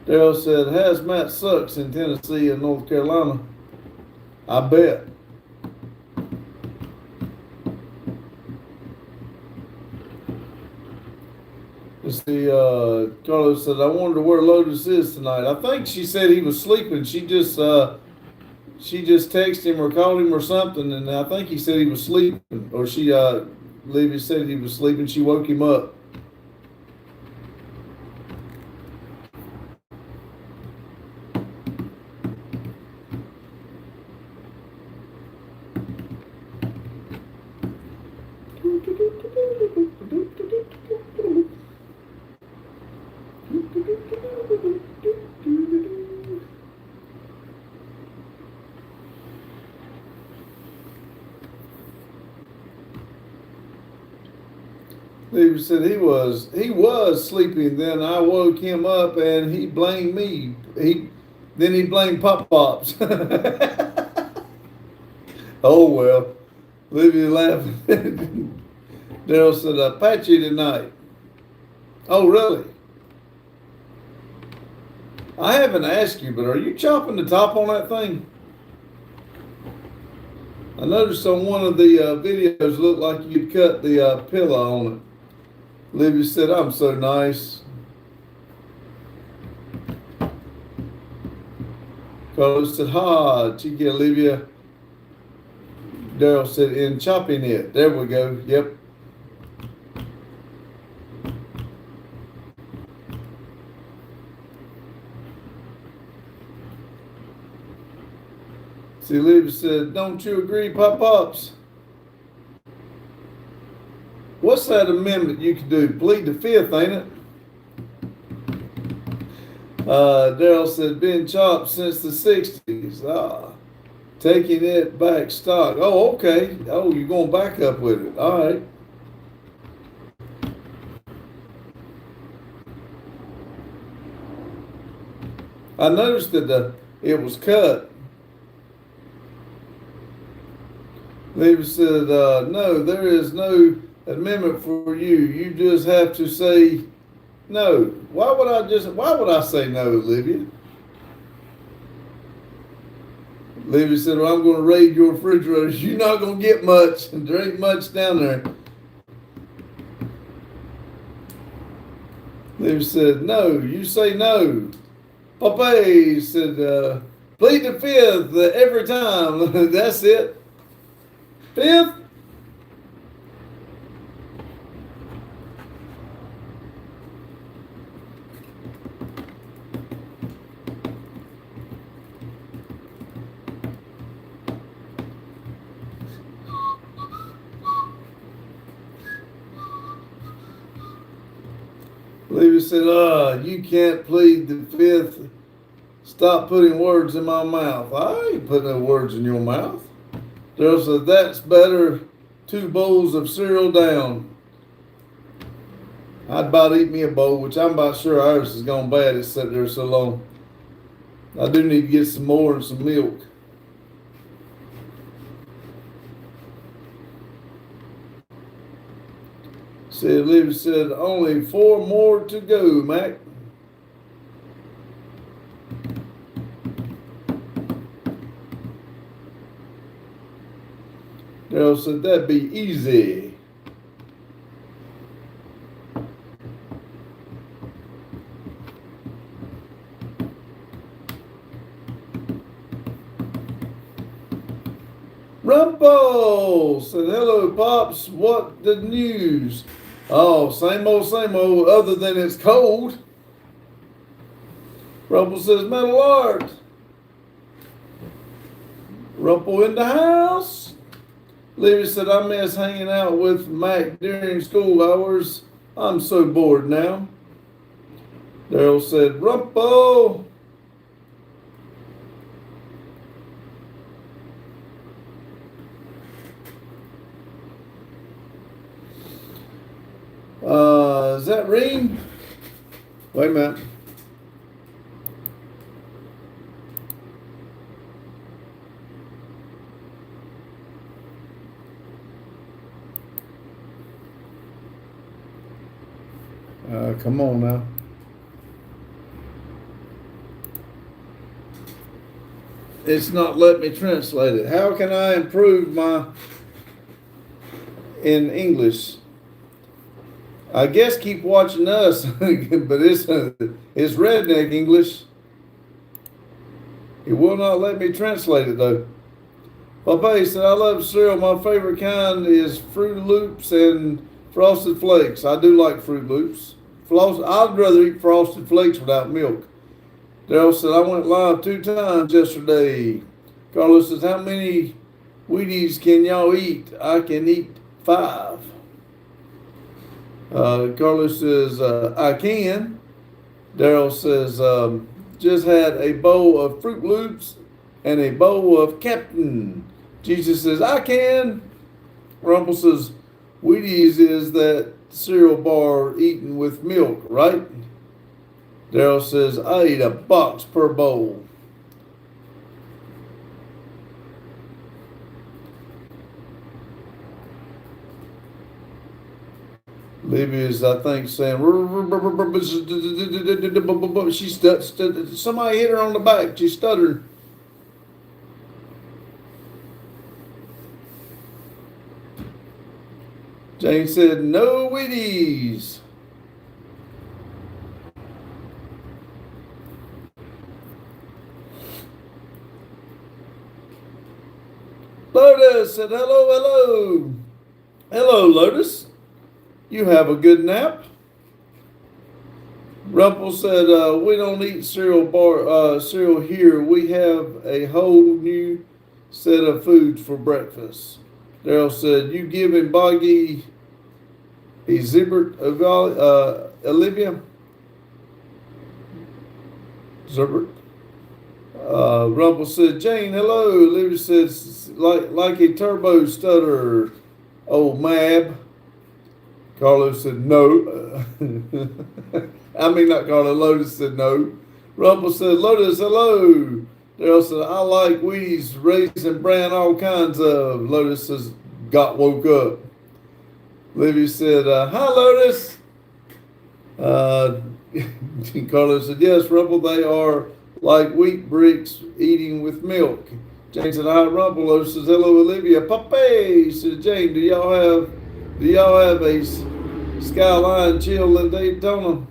Daryl said, "Hazmat sucks in Tennessee and North Carolina." I bet. Let's see, Carlos said, "I wonder where Lotus is tonight." I think she said he was sleeping. She just texted him or called him or something, and I think he said he was sleeping. Or Levy said he was sleeping. She woke him up. Levy said he was sleeping. Then I woke him up, and he blamed me. Then he blamed Pop Pops. Oh well. Livy laughing. Daryl said, "I pat you tonight." Oh really? I haven't asked you, but are you chopping the top on that thing? I noticed on one of the videos looked like you'd cut the pillow on it. Livy said, "I'm so nice." Carlos said, "Ha, Chica Olivia." Daryl said, "In chopping it." There we go. Yep. See, Livy said, "Don't you agree, Pop Pops?" What's that amendment you can do? Plead the fifth, ain't it? Daryl said, "Been chopped since the 60s. Taking it back stock." Oh, okay. Oh, you're going back up with it. All right. I noticed that it was cut. Levy said, "No, there is no amendment for you. You just have to say no." Why would I say no, Olivia? Levy said, "Well, I'm going to raid your refrigerators. You're not going to get much, and there ain't much down there." Levy said, "No, you say no." Popeye said, "Plead the fifth every time." That's it. Fifth. Levy said, "You can't plead the fifth. Stop putting words in my mouth." I ain't putting no words in your mouth. Daryl said, "That's better. 2 bowls of cereal down." I'd about eat me a bowl, which I'm about sure ours is gone bad. It's sitting there so long. I do need to get some more and some milk. Said Livy said, "Only 4 more to go, Mac." Daryl said, "That'd be easy." Rumple said, hello, Pops. What the news? Oh, same old, other than it's cold. Rumple says, metal art. Rumple in the house. Livy said, I miss hanging out with Mac during school hours. I'm so bored now. Daryl said, Rumple. Is that Reem? Wait a minute. Come on now. It's not letting me translate it. How can I improve in English? I guess keep watching us, but it's redneck English. It will not let me translate it though. Papa said, I love cereal. My favorite kind is Fruit Loops and Frosted Flakes. I do like Fruit Loops. I'd rather eat Frosted Flakes without milk. Daryl said, I went live 2 times yesterday. Carlos says, how many Wheaties can y'all eat? I can eat 5. Carlos says, I can. Daryl says, just had a bowl of Fruit Loops and a bowl of Captain. Jesus says, I can. Rumple says, Wheaties is that cereal bar eaten with milk, right? Daryl says, I eat a box per bowl. Libby is, I think, saying, she stuttered. Somebody hit her on the back. She stuttered. Jane said, no Wheaties. Lotus said, hello. Hello, Lotus. You have a good nap. Rumple said, we don't eat cereal here. We have a whole new set of foods for breakfast. Daryl said, you giving Boggy a Zibert, Olivia? Zibert. Rumple said, Jane, hello. Olivia says, like a turbo stutter. Oh, Mab. Carlos said, no. I mean, not Carlos. Lotus said, no. Rumple said, Lotus, hello. Daryl said, I like Wheaties, Raisin Bran, all kinds of. Lotus says, woke up. Livy said, hi, Lotus. Carlos said, yes, Rumple, they are like wheat bricks eating with milk. Jane said, hi, Rumple. Lotus says, hello, Olivia. Pape, said Jane, do y'all have a Skyline chill in Daytona?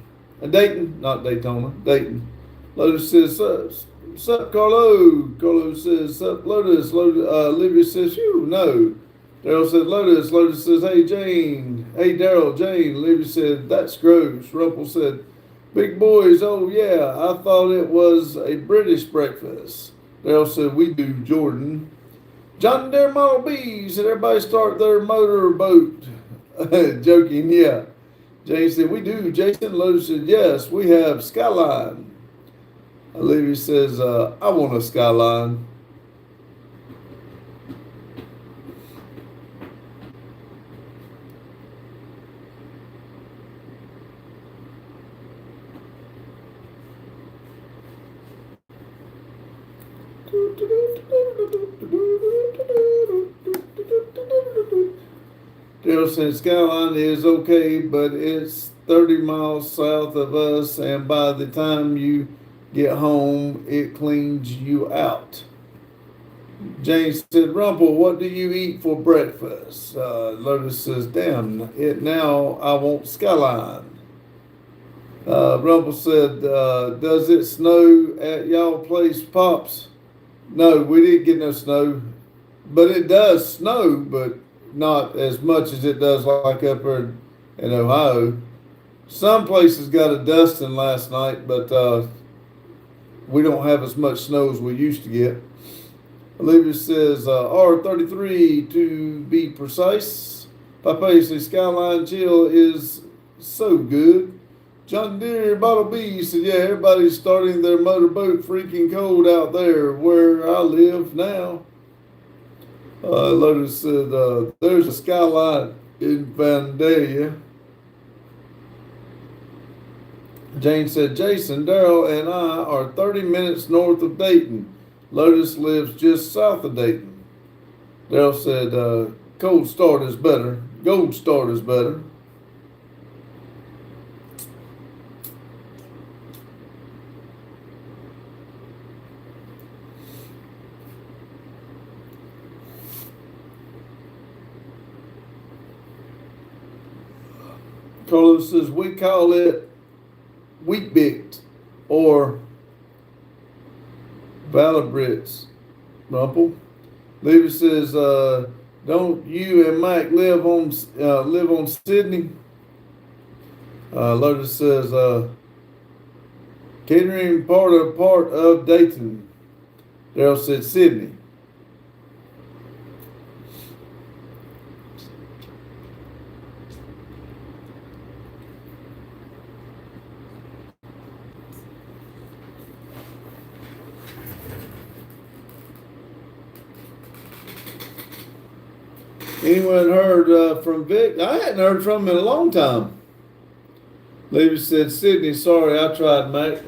Dayton, not Daytona, Dayton. Lotus says, sup, Carlo. Carlo says, sup, Lotus. Olivia says, phew, no. Daryl said, Lotus. Lotus says, hey, Jane. Hey, Daryl, Jane. Olivia said, that's gross. Rumple said, big boys, oh, yeah, I thought it was a British breakfast. Daryl said, we do, Jordan. John Deere Model B said, everybody start their motor boat. Joking, yeah. Jane said, we do, Jason. Lotus said, yes, we have Skyline. Olivia says, I want a Skyline. Daryl said, Skyline is okay, but it's 30 miles south of us, and by the time you get home, it cleans you out. Jane said, Rumple, what do you eat for breakfast? Lotus says, damn it now, I want Skyline. Rumple said, does it snow at y'all place, Pops? No, we didn't get no snow. but it does snow, but not as much as it does like up here in Ohio. Some places got a dusting last night, but we don't have as much snow as we used to get. Olivia says R33 to be precise. Papa says Skyline Chill is so good. John Deere Bottle B said, yeah, everybody's starting their motorboat. Freaking cold out there where I live now. Lotus said, there's a Skyline in Vandalia. Jane said, Jason, Daryl, and I are 30 minutes north of Dayton. Lotus lives just south of Dayton. Daryl said, cold start is better. Gold start is better. Carlos says, we call it wheat bix or Valabrits. Rumple. Levy says, don't you and Mike live on Sydney? Lotus says, catering part of Dayton. Daryl said Sydney. Anyone heard from Vic? I hadn't heard from him in a long time. Levy said, Sydney, sorry, I tried, mate.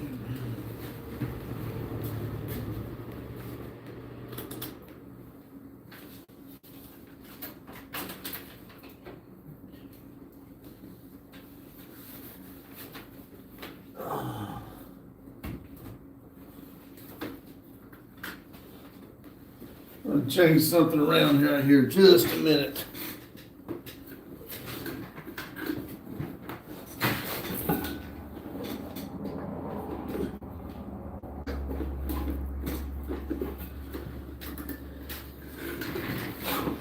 I'm going to change something around right here just a minute.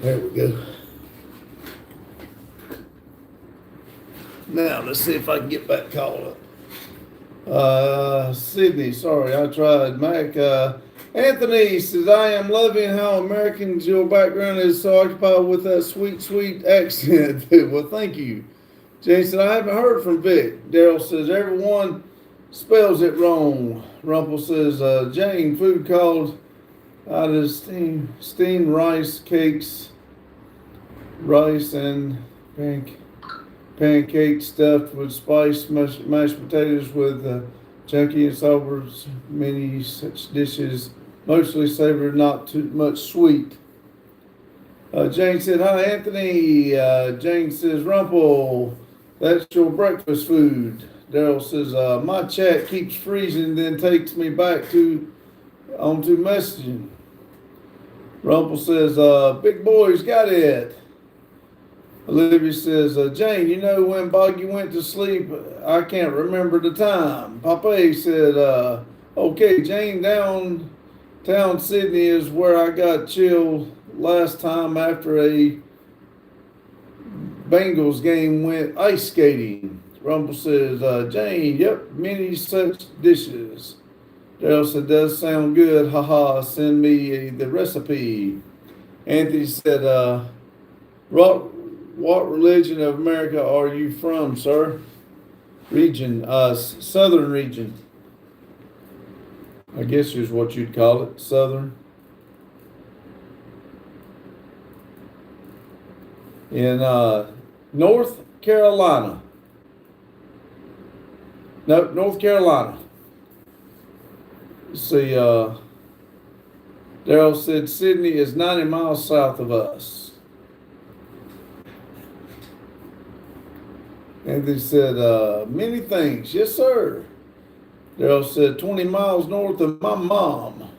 There we go. Now, let's see if I can get back called up. Sydney, sorry, I tried. Mac, Anthony says, I am loving how Americans, your background is so occupied with that sweet, sweet accent. Well, thank you. Jane said, I haven't heard from Vic. Daryl says, everyone spells it wrong. Rumple says, Jane, food called out of steamed rice cakes, rice and pancakes stuffed with spiced mashed potatoes with chunky and sober, many such dishes. Mostly savory, not too much sweet. Jane said, hi, Anthony. Jane says, Rumple, that's your breakfast food. Daryl says, my chat keeps freezing, then takes me back onto messaging. Rumple says, big boy's got it. Olivia says, Jane, you know when Boggy went to sleep, I can't remember the time. Papa said, okay, Jane, downtown Sydney is where I got chilled last time after a Bengals game went ice skating. Rumble says, Jane, yep, many such dishes. Daryl said, does sound good, haha, send me the recipe. Anthony said, what religion of America are you from, sir? Region, southern region. I guess is what you'd call it, southern. In North Carolina. No, North Carolina. Let's see, Daryl said Sydney is 90 miles south of us. And they said, many things. Yes, sir. Daryl said 20 miles north of my mom.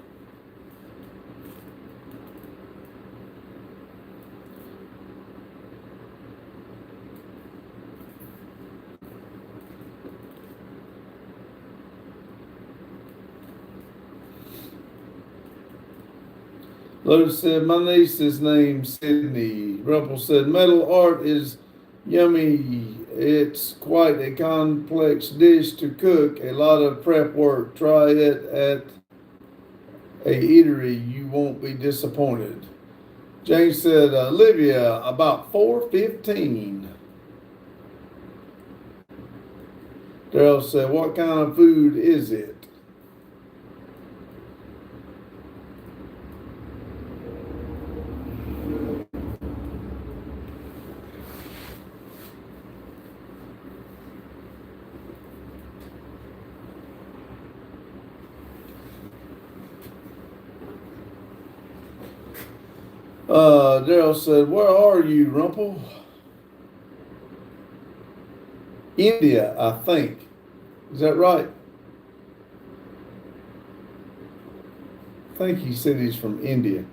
Lotus said, my niece is named Sydney. Rumpel said, metal art is yummy. It's quite a complex dish to cook. A lot of prep work. Try it at a eatery. You won't be disappointed. James said, Olivia, about 4:15. Daryl said, what kind of food is it? Daryl said, where are you, Rumpel? India, I think. Is that right? I think he said he's from India.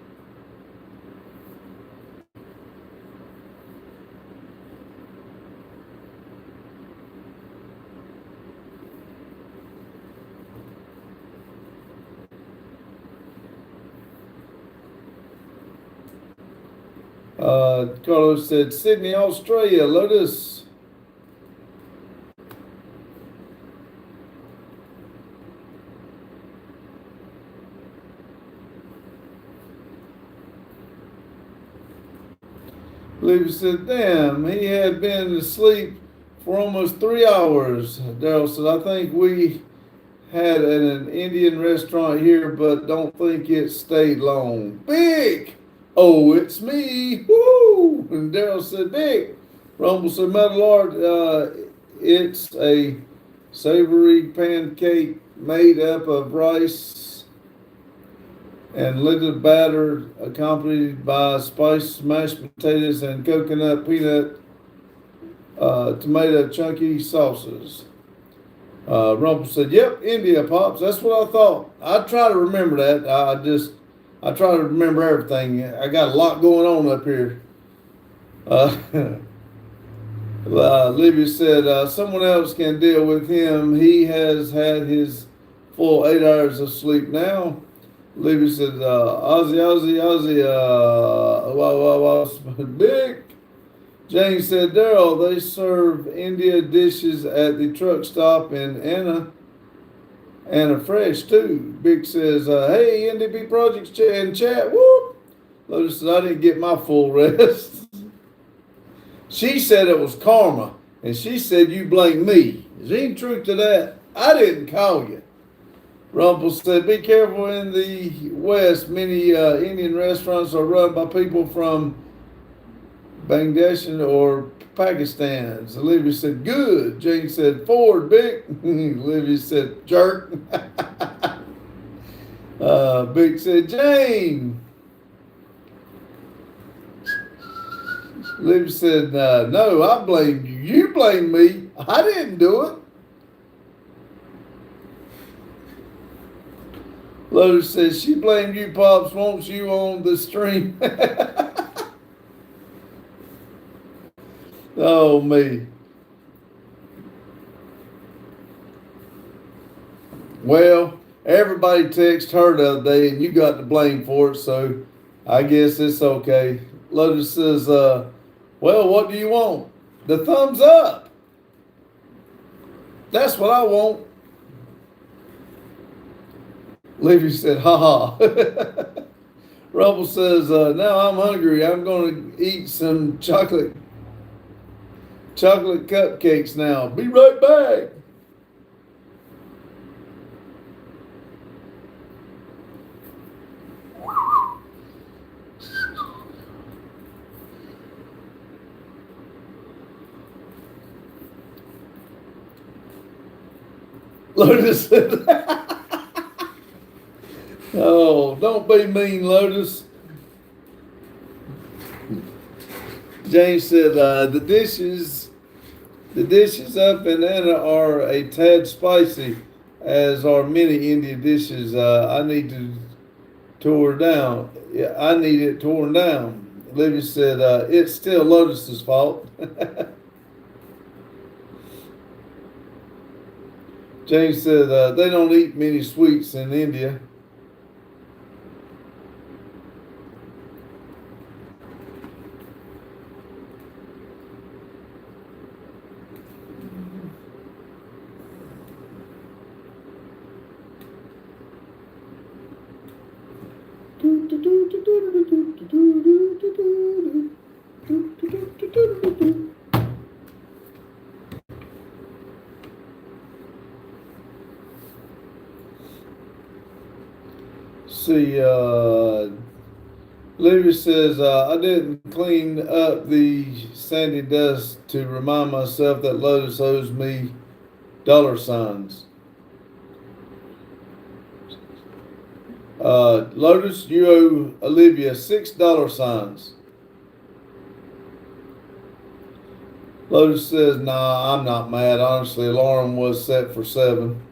Carlos said, Sydney, Australia, Lotus. Olivia said, damn, he had been asleep for almost 3 hours. Daryl said, I think we had an Indian restaurant here, but don't think it stayed long. Big! Oh, it's me. Woo! And Daryl said, Big. Rumble said, metal art, it's a savory pancake made up of rice and liquid batter accompanied by spiced mashed potatoes and coconut peanut tomato chunky sauces. Rumple said, yep, India, Pops. That's what I thought. I try to remember that. I try to remember everything. I got a lot going on up here. Livia said, someone else can deal with him. He has had his full 8 hours of sleep now. Livia said, Ozzy, big. James said, Daryl, they serve India dishes at the truck stop in Anna Fresh too. Big says, hey, NDP Projects in chat, whoop. Lotus said, I didn't get my full rest. She said it was karma, and she said you blame me. Is any truth to that? I didn't call you. Rumpel said, be careful in the West. Many Indian restaurants are run by people from Bangladesh or Pakistan. So Olivia said, good. Jane said, forward, Big. Olivia said, jerk. Big said, Jane. Olivia said, no, I blame you. You blame me. I didn't do it. Lotus says, she blamed you, Pops. Won't you on the stream? Oh, me. Well, everybody texted her the other day, and you got the blame for it, so I guess it's okay. Lotus says, well, what do you want? The thumbs up. That's what I want. Levy said, ha ha. Rumble says, now I'm hungry. I'm going to eat some chocolate cupcakes now. Be right back. Lotus said, oh, don't be mean, Lotus. James said, the dishes up in Anna are a tad spicy, as are many Indian dishes. I need to tore down. Yeah, I need it torn down. Olivia said, it's still Lotus's fault. James said, they don't eat many sweets in India. See, Olivia says, I didn't clean up the sandy dust to remind myself that Lotus owes me $signs. Lotus, you owe Olivia $6. Lotus says, nah, I'm not mad. Honestly, alarm was set for 7.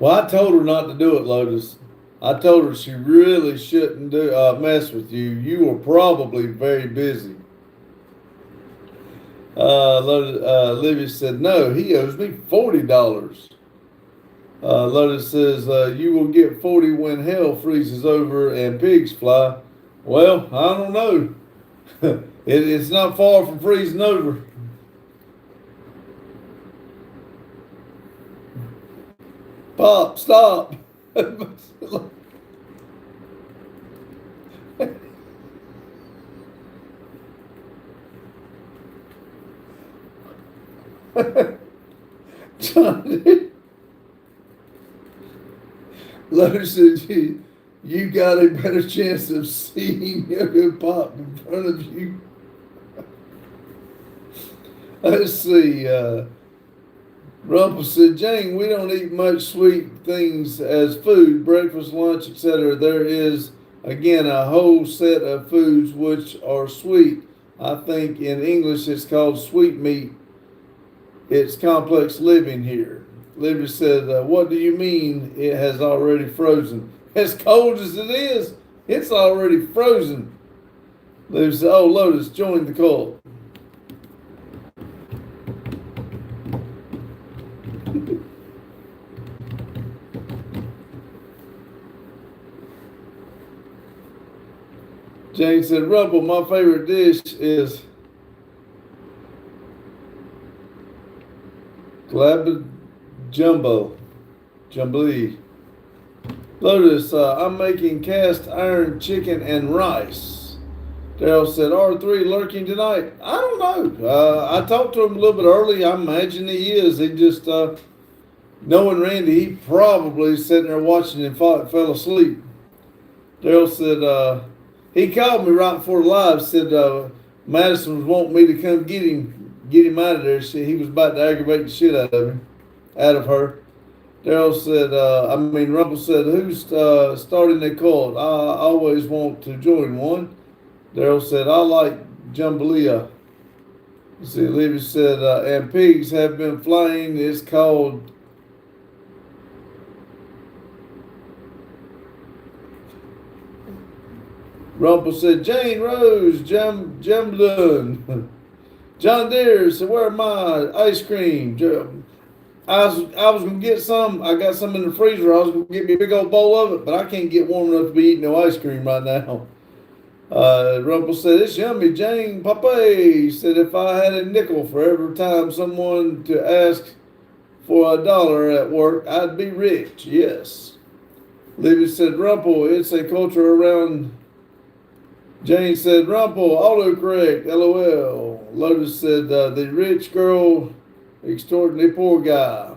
Well, I told her not to do it, Lotus. I told her she really shouldn't mess with you. You were probably very busy. Olivia said, no, he owes me $40. Lotus says, you will get 40 when hell freezes over and pigs fly. Well, I don't know. It's not far from freezing over. Pop, stop. Johnny, Lotus said, you got a better chance of seeing Yo-Yo Pop in front of you. Let's see. Rumpel said, Jane, we don't eat much sweet things as food, breakfast, lunch, etc. There is, again, a whole set of foods which are sweet. I think in English it's called sweet meat. It's complex living here. Libby said, what do you mean it has already frozen? As cold as it is, it's already frozen. Libby said, oh, Lotus, join the cult. Jane said, Rumpel, my favorite dish is Glab Jumbly. Lotus, I'm making cast iron chicken and rice. Daryl said, R3 lurking tonight? I don't know. I talked to him a little bit early. I imagine he is. He just, knowing Randy, he probably sitting there watching and fell asleep. Daryl said, he called me right before the live, said Madison was wanting me to come get him out of there. He was about to aggravate the shit out of her. Daryl said, Rumpel said, who's starting the cult? I always want to join one. Daryl said, I like jambalaya. See, Olivia said, and pigs have been flying. It's called Rumpel said, Jane Rose, Jamblin. John Deere said, where my ice cream? I was going to get some. I got some in the freezer. I was going to get me a big old bowl of it, but I can't get warm enough to be eating no ice cream right now. Rumpel said, it's yummy. Jane Pape said, if I had a nickel for every time someone to ask for $1 at work, I'd be rich. Yes. Libby said, Rumpel, it's a culture around. Jane said, Rumpel, autocorrect, LOL. Lotus said, the rich girl extorting the poor guy.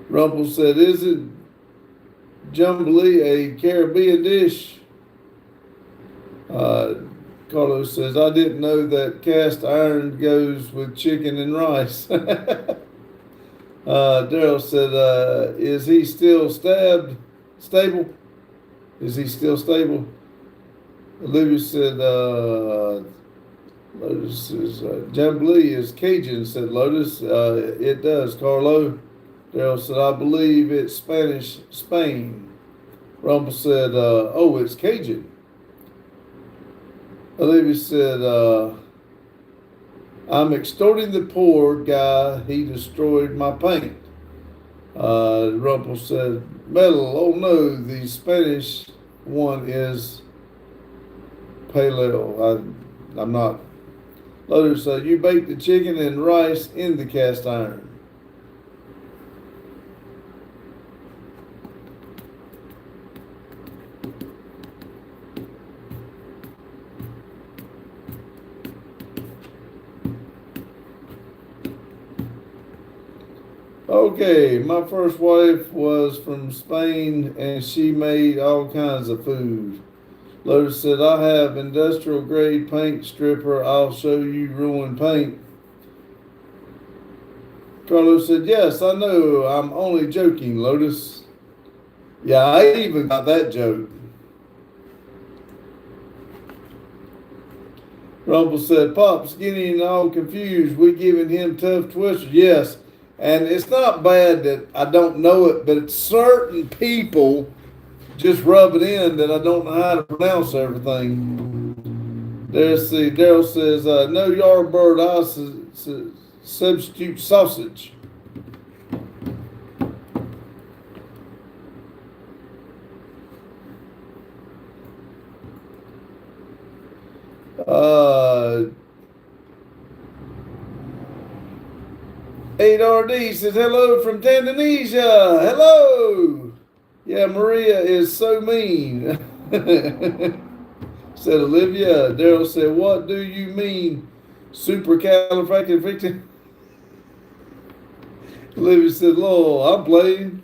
Rumpel said, is it jambalaya a Caribbean dish? Carlos says, I didn't know that cast iron goes with chicken and rice. Daryl said, is he still stable? Is he still stable? Olivia said, Lotus says, jambalaya is Cajun, said Lotus. It does, Carlo. Daryl said, I believe it's Spanish, Spain. Rumpel said, oh, it's Cajun. Olivia said, I'm extorting the poor guy. He destroyed my paint. Rumpel said, Metal. Oh no, the Spanish one is paleo. I'm not. Lotus, you bake the chicken and rice in the cast iron. Okay, my first wife was from Spain and she made all kinds of food. Lotus said, I have industrial grade paint stripper. I'll show you ruined paint. Carlos said, yes, I know. I'm only joking, Lotus. Yeah, I even got that joke. Rumble said, Pop's getting all confused. We giving him tough twisters. Yes. And it's not bad that I don't know it, but certain people just rub it in that I don't know how to pronounce everything. There's the Daryl says, no Yardbird, I substitute sausage. Uh, 8RD says, hello from Tanzania. Hello. Yeah, Maria is so mean. Said Olivia. Daryl said, what do you mean, supercalifragilistic? Olivia said, Lord, I'm playing.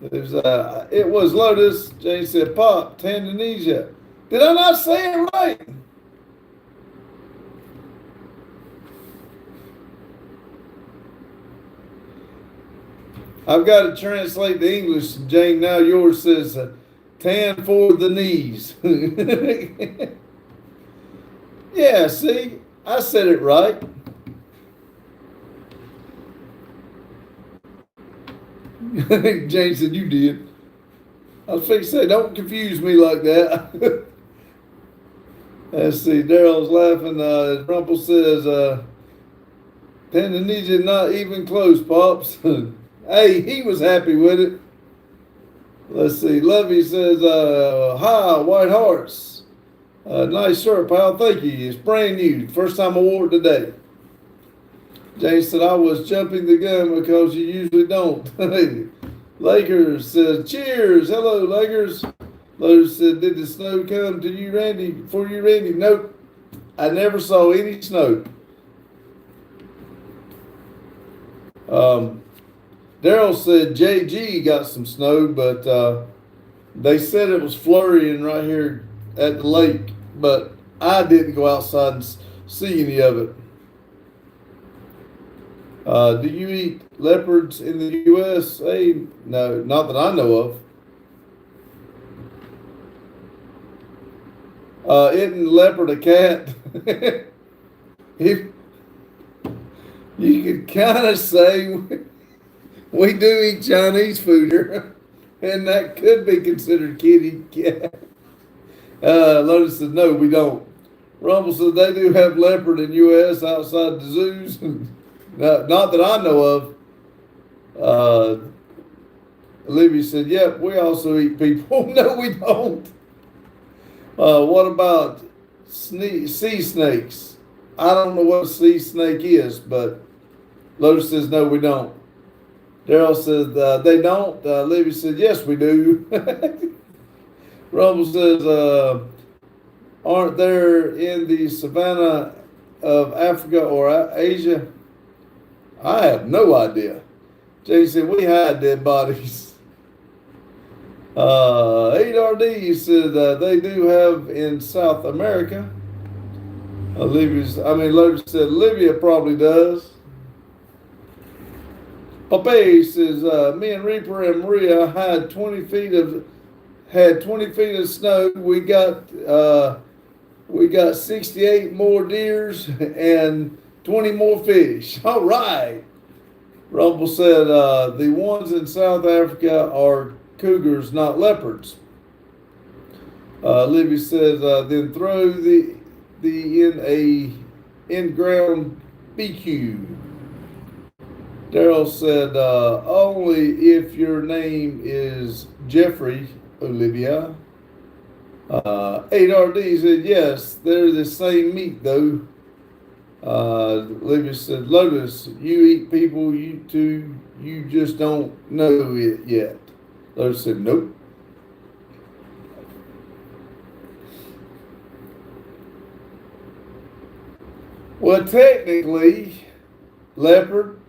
It was Lotus. Jane said, Pop, Tanzania. Did I not say it right? I've got to translate the English, Jane. Now yours says tan for the knees. Yeah, see, I said it right. Jane said, you did. I was fixing to say, don't confuse me like that. Let's see, Daryl's laughing. Rumpel says, Tanzania not even close, Pops. Hey, he was happy with it. Let's see. Lovey says, hi, White Horse. Nice shirt, pal. Thank you. It's brand new. First time I wore it today. James said, I was jumping the gun because you usually don't. Lakers says, cheers. Hello, Lakers. Lotus said, did the snow come to you, Randy? For you, Randy? Nope. I never saw any snow. Daryl said JG got some snow, but they said it was flurrying right here at the lake, but I didn't go outside and see any of it. Do you eat leopards in the USA? No, not that I know of. Isn't leopard a cat? If you could kind of say we do eat Chinese food here, and that could be considered kitty cat. Lotus said, no, we don't. Rumble said they do have leopard in U.S. outside the zoos. Not that I know of. Olivia said, yep, we also eat people. No, we don't. What about sea snakes? I don't know what a sea snake is, but Lotus says, no, we don't. Daryl says, they don't. Olivia said, yes, we do. Rumble says, aren't there in the savannah of Africa or Asia? I have no idea. Jay said, we hide dead bodies. 8RD said, they do have in South America. Lotus said, Olivia probably does. Pape says, me and Reaper and Maria had 20 feet of snow. We got 68 more deers and 20 more fish. All right. Rumble said, the ones in South Africa are cougars, not leopards. Libby says, then throw the in-ground BQ. Daryl said, only if your name is Jeffrey, Olivia. 8RD said, yes, they're the same meat, though. Olivia said, Lotus, you eat people, you just don't know it yet. Lotus said, nope. Well, technically, leopard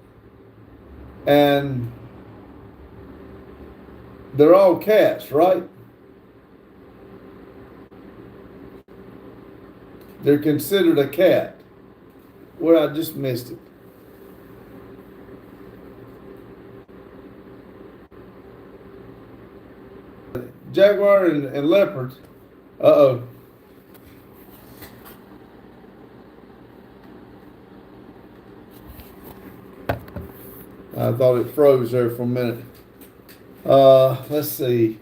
and they're all cats, right? They're considered a cat. Well, I just missed it. Jaguar and leopard. Uh-oh. I thought it froze there for a minute. Let's see.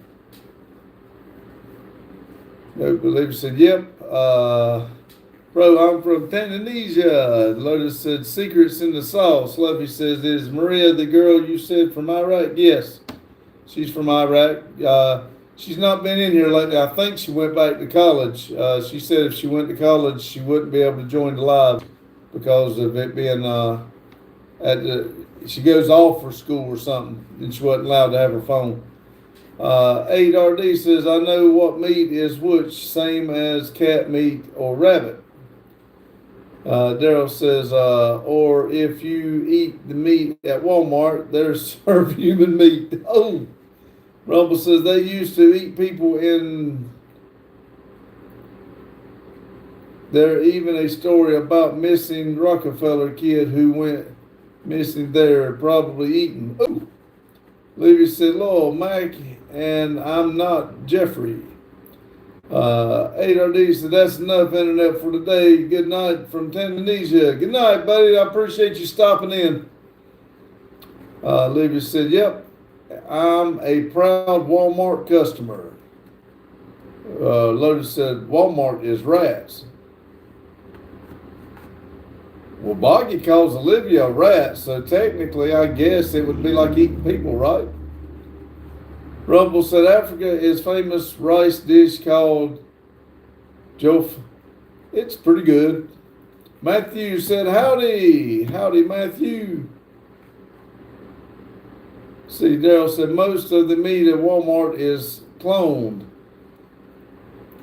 No believer said, yep. Bro, I'm from Tanzania. Lotus said, secrets in the sauce. Lovey says, is Maria the girl you said from Iraq? Yes, she's from Iraq. She's not been in here lately. I think she went back to college. She said if she went to college, she wouldn't be able to join the live because of it being she goes off for school or something, and she wasn't allowed to have her phone. 8RD says, I know what meat is which, same as cat meat or rabbit. Daryl says, or if you eat the meat at Walmart, they're served human meat. Oh, Rumble says they used to eat people in. There's even a story about missing Rockefeller kid who went missing there, probably eaten. Oh, Levy said, Lord, Mac, and I'm not Jeffrey. 8RD said, that's enough internet for today. Good night from Tanzania. Good night, buddy. I appreciate you stopping in. Levy said, yep, I'm a proud Walmart customer. Lotus said, Walmart is rats. Well, Boggy calls Olivia a rat, so technically I guess it would be like eating people, right? Rumble said Africa is famous rice dish called Jof. It's pretty good. Matthew said, howdy. Howdy, Matthew. See, Daryl said, most of the meat at Walmart is cloned.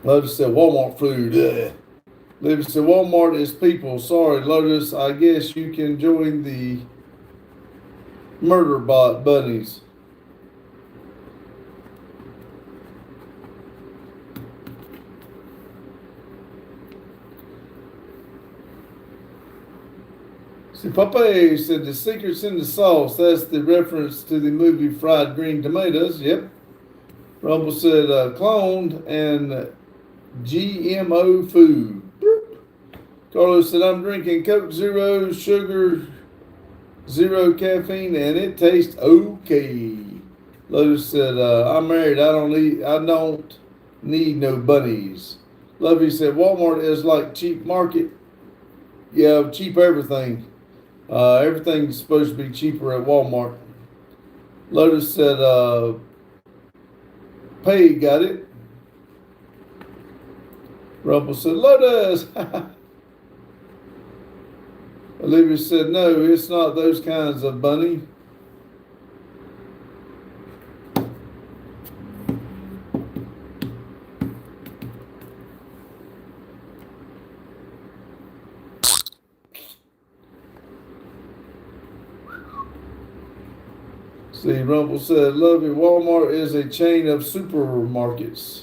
Lotus said, Walmart food. Ugh. Livy said, Walmart is people. Sorry, Lotus. I guess you can join the murder bot bunnies. See, Popeye said the secret's in the sauce. That's the reference to the movie Fried Green Tomatoes. Yep. Rumble said cloned and GMO food. Carlos said, I'm drinking Coke Zero, sugar, zero caffeine, and it tastes okay. Lotus said, I'm married. I don't need no bunnies. Lovey said, Walmart is like cheap market. Yeah, cheap everything. Everything's supposed to be cheaper at Walmart. Lotus said, Pay got it. Rumble said, Lotus. Olivia said, no, it's not those kinds of bunny. See, Rumble said, Lovey, Walmart is a chain of supermarkets.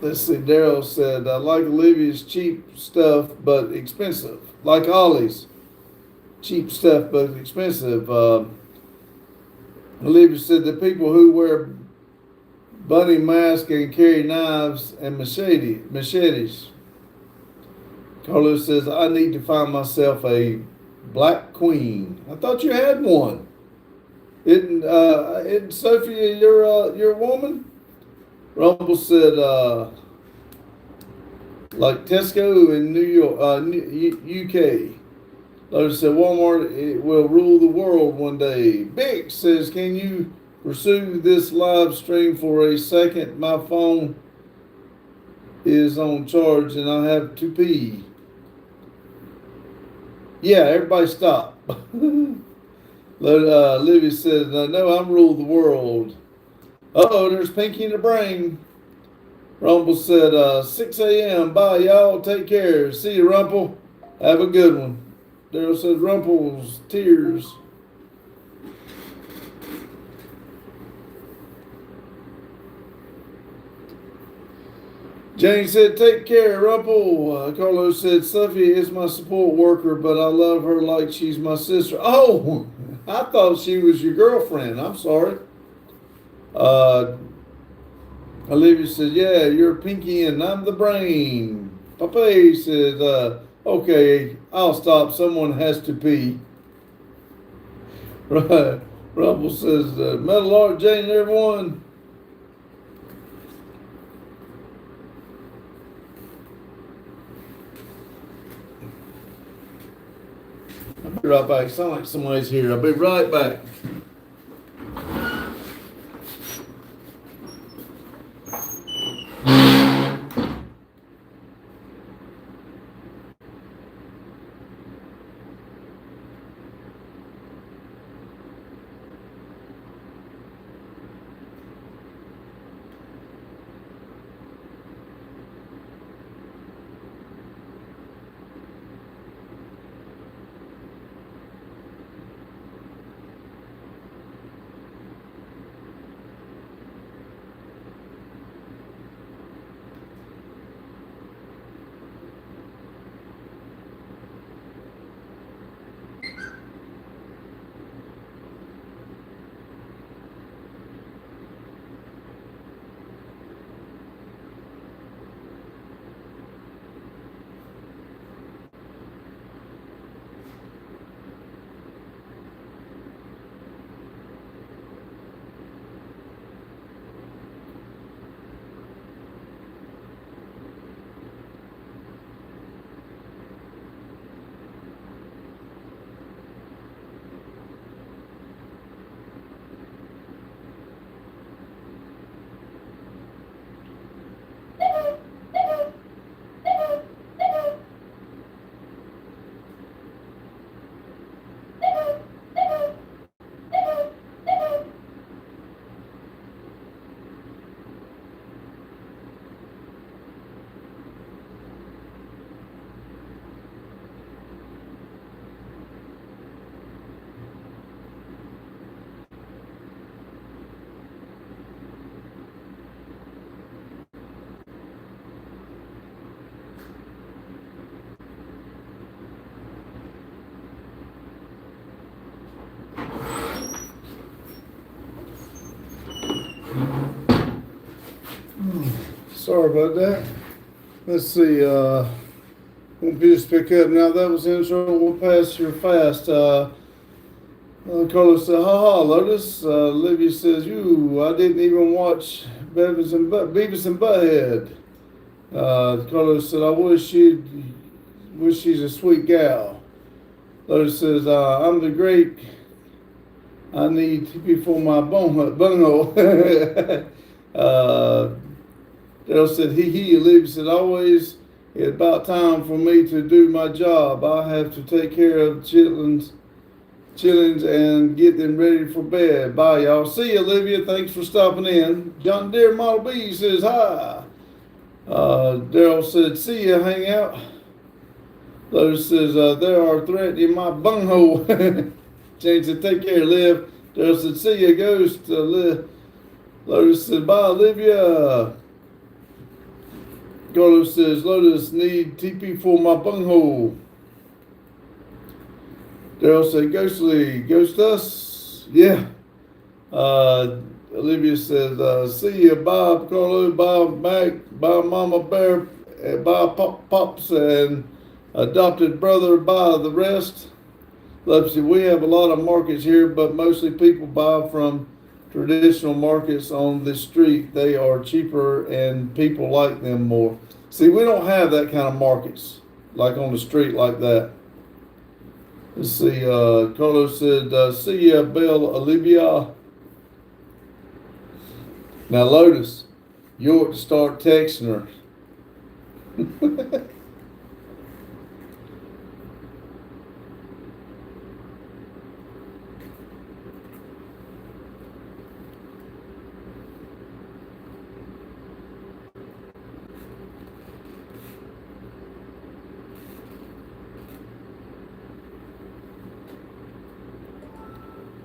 Let's see, Daryl said, I like Olivia's cheap stuff, but expensive. Like Ollie's. Cheap stuff, but expensive. Olivia said, the people who wear bunny masks and carry knives and machetes. Carlos says, I need to find myself a black queen. I thought you had one. Isn't Sophia your woman? Rumble said, like Tesco in New York, UK. Lotus said Walmart it will rule the world one day. Bix says, can you pursue this live stream for a second? My phone is on charge and I have to pee. Yeah, everybody stop. Livy says, no, I'm rule the world. Uh-oh, there's Pinky in the brain. Rumple said, 6 a.m. Bye, y'all. Take care. See you, Rumple. Have a good one. Daryl said, Rumple's tears. Jane said, take care, Rumple. Carlos said, Sophie is my support worker, but I love her like she's my sister. Oh, I thought she was your girlfriend. I'm sorry. Olivia said, yeah, you're Pinky and I'm the brain. Papa said, okay, I'll stop. Someone has to pee. Right. Rumble says, Metal Art Jane, everyone. I'll be right back. Sound like somebody's here. I'll be right back. Sorry about that. Let's see. We'll just pick up now. That was the intro. We'll pass your fast. Carlos said, ha ha, Lotus. Livy says, I didn't even watch Beavis and Butthead. Carlos said, I wish she's a sweet gal. Lotus says, I'm the great. I need to be for my bunghole. Daryl said, he. Olivia said, always it's about time for me to do my job. I have to take care of chitlins and get them ready for bed. Bye, y'all. See you, Olivia. Thanks for stopping in. John Deere Model B says, hi. Daryl said, see ya, hang out. Lotus says, they are threatening my bunghole. Jane said, take care, Liv. Daryl said, see ya, ghost. Lotus said, bye, Olivia. Carlos says, Lotus need TP for my bunghole. Daryl said, Ghostly, ghost us? Yeah. Olivia says, see ya, Bob, Carlo, Bob, Mac, Bob, Mama Bear, Bob, Pops, and adopted brother, buy the rest. Let's see, we have a lot of markets here, but mostly people buy from traditional markets on the street. They are cheaper and people like them more. See, we don't have that kind of markets like on the street like that. Let's see, Carlos said, see ya, Belle Olivia. Now, Lotus, you ought to start texting her.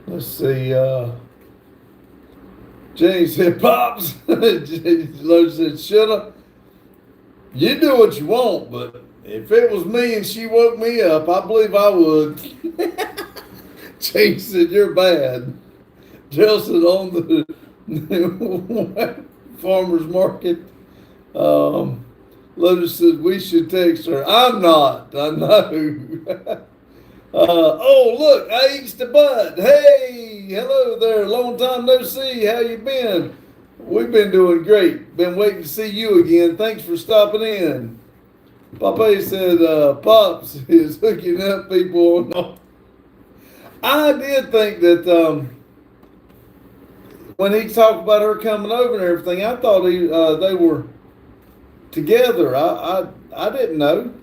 Let's see, James said, Pops. Lotus said, shoulda. You do what you want, but if it was me and she woke me up, I believe I would. James said, you're bad. Jill said, on the farmer's market. Lotus said, we should text her. I'm not. I know. Oh, look, I eats the bud. Hey, hello there. Long time no see. How you been? We've been doing great. Been waiting to see you again. Thanks for stopping in. Papa said, Pops is hooking up people. I did think that when he talked about her coming over and everything, I thought they were together. I didn't know.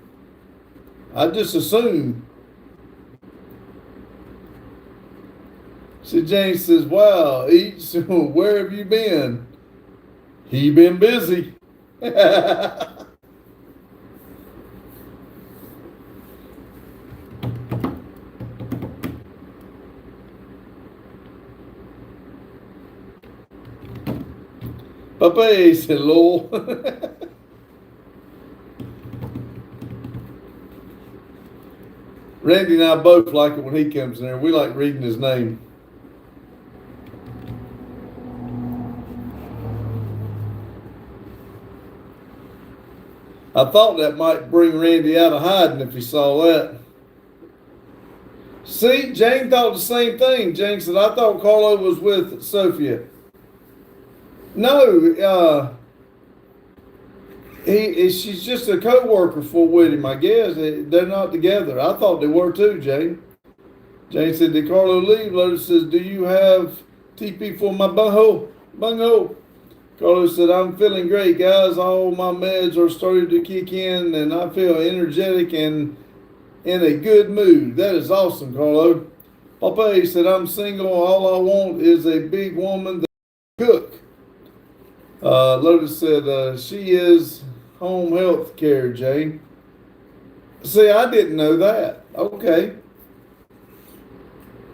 I just assumed. See, James says, wow, Eats, where have you been? He been busy. Papa said, lol. Randy and I both like it when he comes in there. We like reading his name. I thought that might bring Randy out of hiding if he saw that. See, Jane thought the same thing. Jane said, I thought Carlo was with Sophia. No, she's just a co-worker with him, I guess. They're not together. I thought they were too, Jane. Jane said, did Carlo leave? Lotus says, do you have TP for my bunghole? Bunghole. Carlos said, I'm feeling great, guys. All my meds are starting to kick in, and I feel energetic and in a good mood. That is awesome, Carlo. Papa said, I'm single. All I want is a big woman that can cook. Lotus said, she is home health care, Jane. See, I didn't know that. Okay.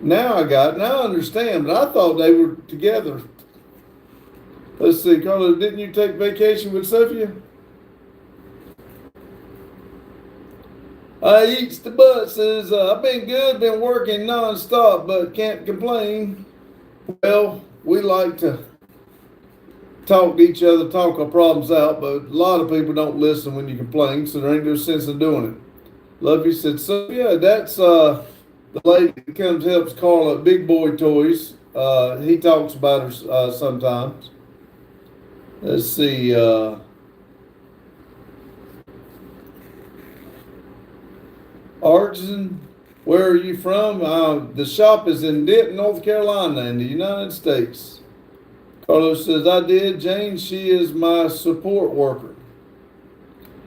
Now I got it. Now I understand, but I thought they were together. Let's see, Carlos, didn't you take vacation with Sophia? Eats the butt says, I've been good, been working nonstop, but can't complain. Well, we like to talk to each other, talk our problems out, but a lot of people don't listen when you complain, so there ain't no sense in doing it. Love you said, Sophia, that's the lady that comes helps Carla at Big Boy Toys. He talks about her sometimes. Let's see. Artisan, where are you from? The shop is in Denton, North Carolina, in the United States. Carlos says, I did. Jane, she is my support worker.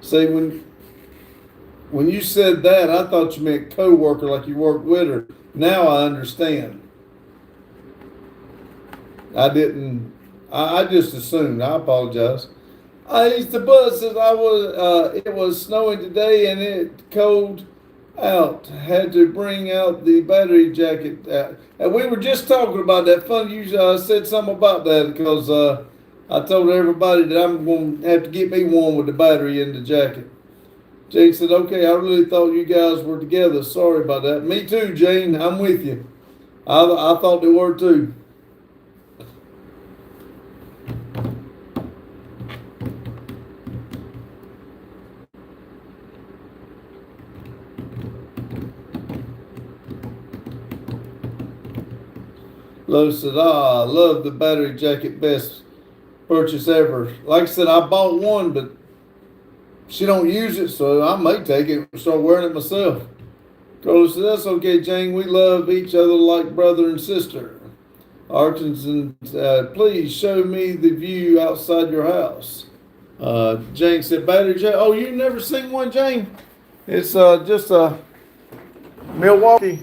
See, when you said that, I thought you meant co-worker, like you worked with her. Now I understand. I didn't. I just assumed. I apologize. Eats the bus says it was snowing today and it cold out. Had to bring out the battery jacket. And we were just talking about that. Fun, you said something about that because I told everybody that I'm going to have to get me one with the battery in the jacket. Jane said, okay, I really thought you guys were together. Sorry about that. Me too, Jane. I'm with you. I thought they were too. Lotus said, I love the battery jacket, best purchase ever. Like I said, I bought one, but she don't use it, so I may take it and start wearing it myself. Carlos said, that's okay, Jane. We love each other like brother and sister. Arkansas, please show me the view outside your house. Jane said, battery jack. Oh, you never seen one, Jane? It's just a Milwaukee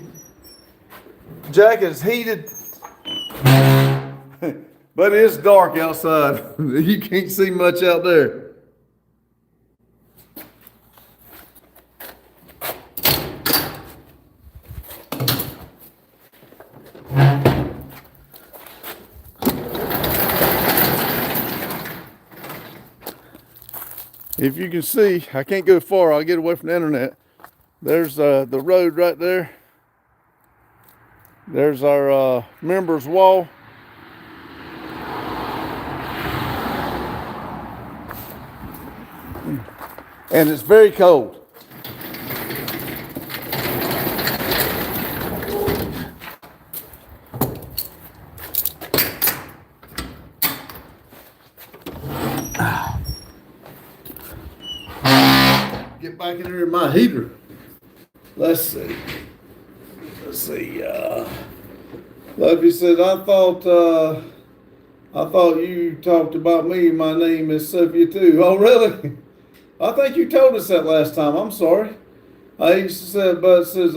jacket. It's heated, but it's dark outside. You can't see much out there. If you can see, I can't go far. I'll get away from the internet. There's the road right there. There's our members wall. And it's very cold. Get back in here in my heater. Let's see. Lovey said, I thought you talked about me. My name is Sophia too. Oh, really? I think you told us that last time. I'm sorry. I said, but it says,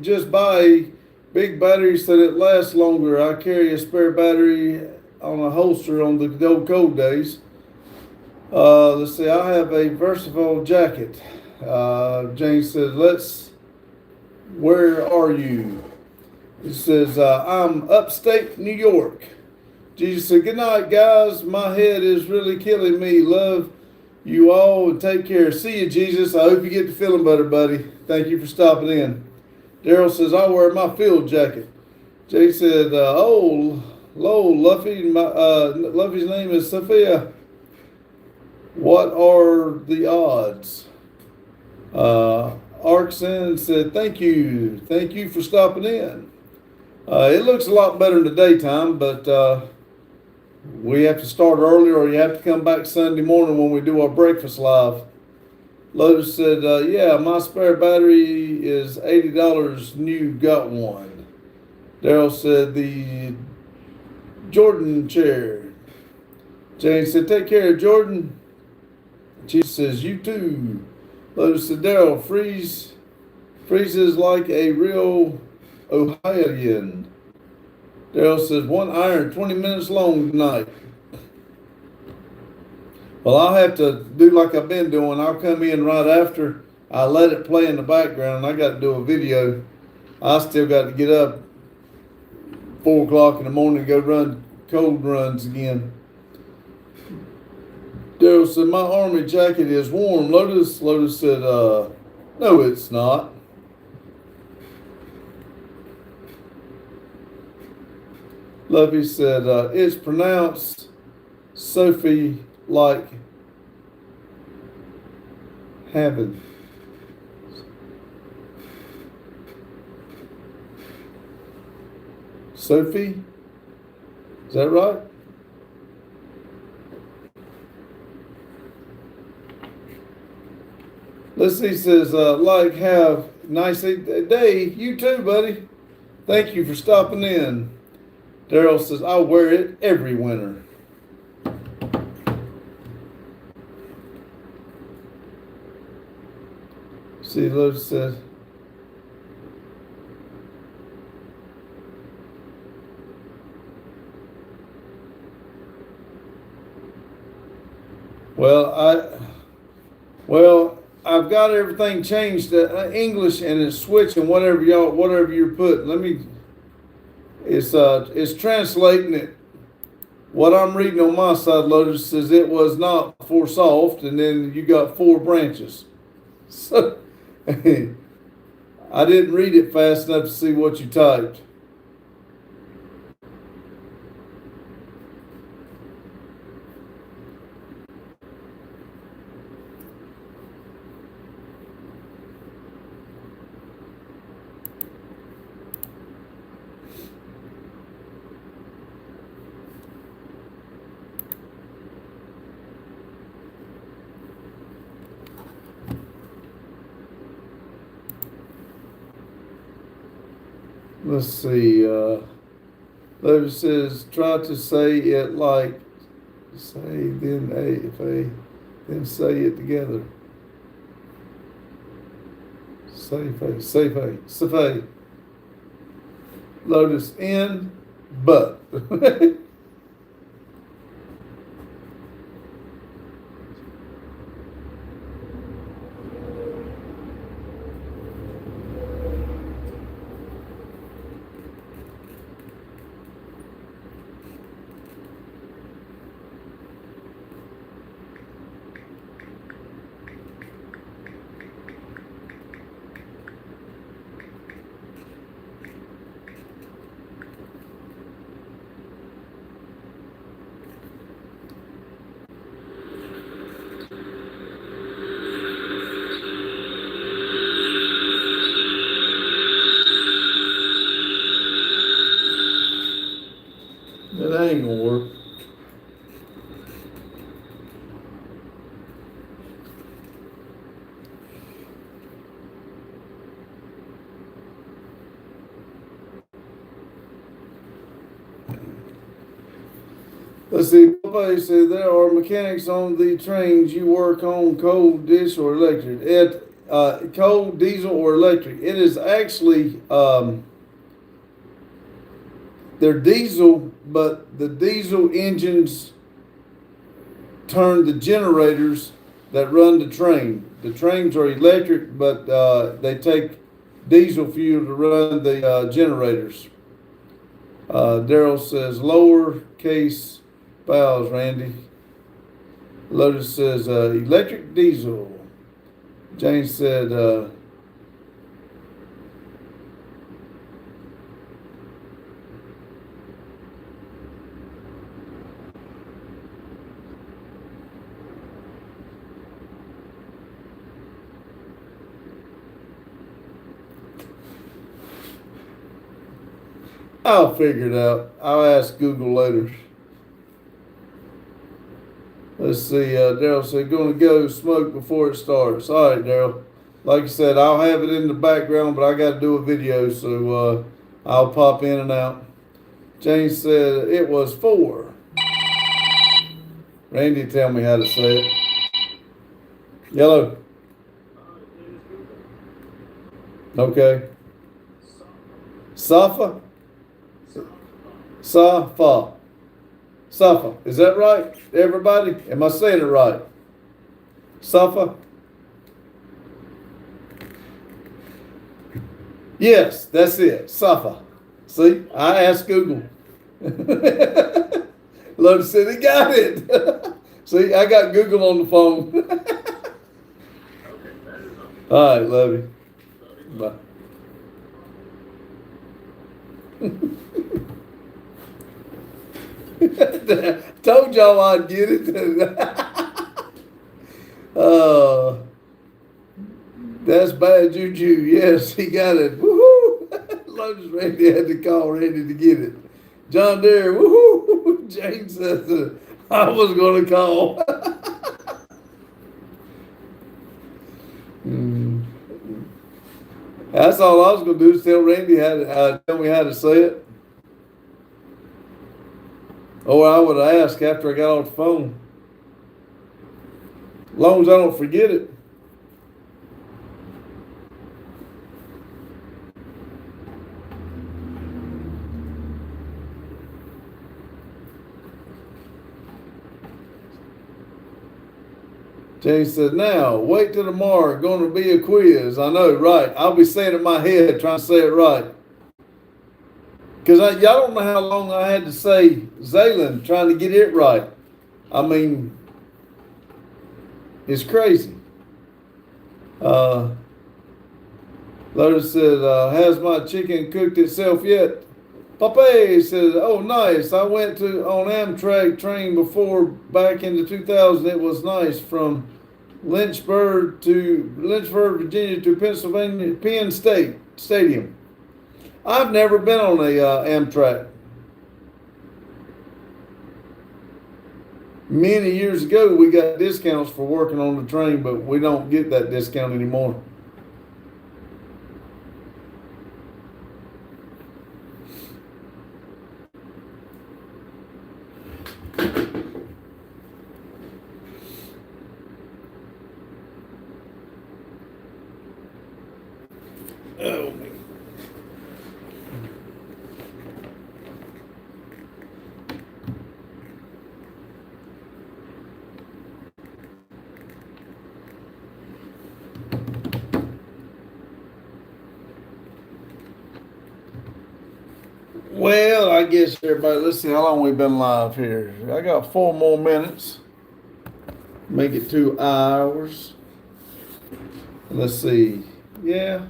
just buy a big battery so that it lasts longer. I carry a spare battery on a holster on the old cold days. Let's see, I have a Versafol jacket. Jane said, where are you? It says, I'm upstate New York. Jesus said, good night, guys. My head is really killing me. Love you all and take care. See you, Jesus. I hope you get to feeling better, buddy. Thank you for stopping in. Daryl says, I wear my field jacket. Jay said, oh, Luffy. Luffy's name is Sophia. What are the odds? Arkson said, thank you. Thank you for stopping in. It looks a lot better in the daytime, but we have to start early or you have to come back Sunday morning when we do our breakfast live. Lotus said, yeah, my spare battery is $80 new, got one. Daryl said, the Jordan chair. Jane said, take care, Jordan. She says, you too. Lotus said, Daryl, freezes like a real Ohioan. Daryl says, one iron, 20 minutes long tonight. Well, I'll have to do like I've been doing. I'll come in right after. I let it play in the background. I got to do a video. I still got to get up 4 o'clock in the morning to go run cold runs again. Daryl said, my army jacket is warm. Lotus said, no, it's not. Lovey said, it's pronounced Sophie like heaven. Sophie? Is that right? Leslie says, like, have a nice day. You too, buddy. Thank you for stopping in. Daryl says, I wear it every winter. See, Lotus says, I've got everything changed to English and it's switching whatever you're putting. It's translating it. What I'm reading on my side, Lotus, says it was not for soft, and then you got 4 branches. So I didn't read it fast enough to see what you typed. Let's see. Levi says, try to say it like say, then A, if A, then say it together. Safe A, safe A, safe A. Lotus in, but. That ain't gonna work. Let's see. Somebody said there are mechanics on the trains. You work on coal, dish, or electric. Coal, diesel, or electric. It is actually they're diesel, but the diesel engines turn the generators that run the train. The trains are electric, but they take diesel fuel to run the generators. Daryl says lowercase vowels, Randy. Lotus says electric diesel. James said I'll figure it out. I'll ask Google later. Let's see. Daryl said, going to go smoke before it starts. All right, Daryl. Like I said, I'll have it in the background, but I got to do a video, so I'll pop in and out. James said it was 4. Randy, tell me how to say it. Yellow. Okay. Safa? Safa. Safa. Is that right, everybody? Am I saying it right? Safa? Yes, that's it. Safa. See, I asked Google. Lotus said he got it. See, I got Google on the phone. All right, love you. Bye. Told y'all I'd get it. That's bad juju. Yes, he got it. Woohoo! Lotus Randy had to call Randy to get it. John Deere, woohoo! James says I was going to call. That's all I was going to do is tell Randy how to tell me how to say it. Or I would have asked after I got off the phone. As long as I don't forget it. James said, now, wait till tomorrow. Going to be a quiz. I know, right. I'll be saying it in my head, trying to say it right. Because y'all don't know how long I had to say Zayland trying to get it right. I mean, it's crazy. Lotus said, has my chicken cooked itself yet? Pape said, oh, nice. I went on Amtrak train before back in the 2000. It was nice from Lynchburg, Virginia to Pennsylvania, Penn State Stadium. I've never been on a Amtrak. Many years ago, we got discounts for working on the train, but we don't get that discount anymore. Oh. Well, I guess everybody, let's see how long we've been live here. I got 4 more minutes. Make it 2 hours. Let's see. Yeah.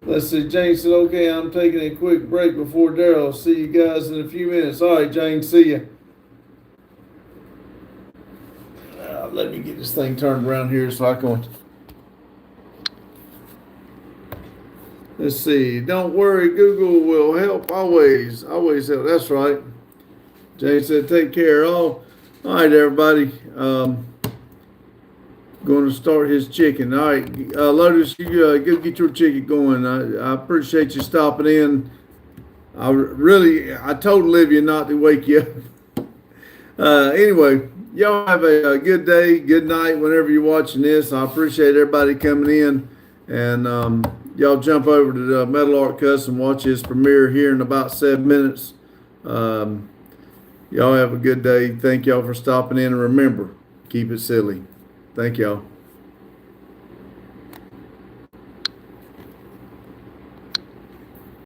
Let's see. Jane said, okay, I'm taking a quick break before Daryl. See you guys in a few minutes. All right, Jane, see ya. Let me get this thing turned around here so I can. Let's see. Don't worry, Google will help always. Always help. That's right. Jane said, take care. All right, everybody. Going to start his chicken. All right, Lotus, you go get your chicken going. I appreciate you stopping in. I told Olivia not to wake you up. Anyway, y'all have a good day, good night whenever you're watching this. I appreciate everybody coming in. And y'all jump over to the Metal Art Custom, watch his premiere here in about 7 minutes. Y'all have a good day. Thank y'all for stopping in. And remember, keep it silly. Thank y'all.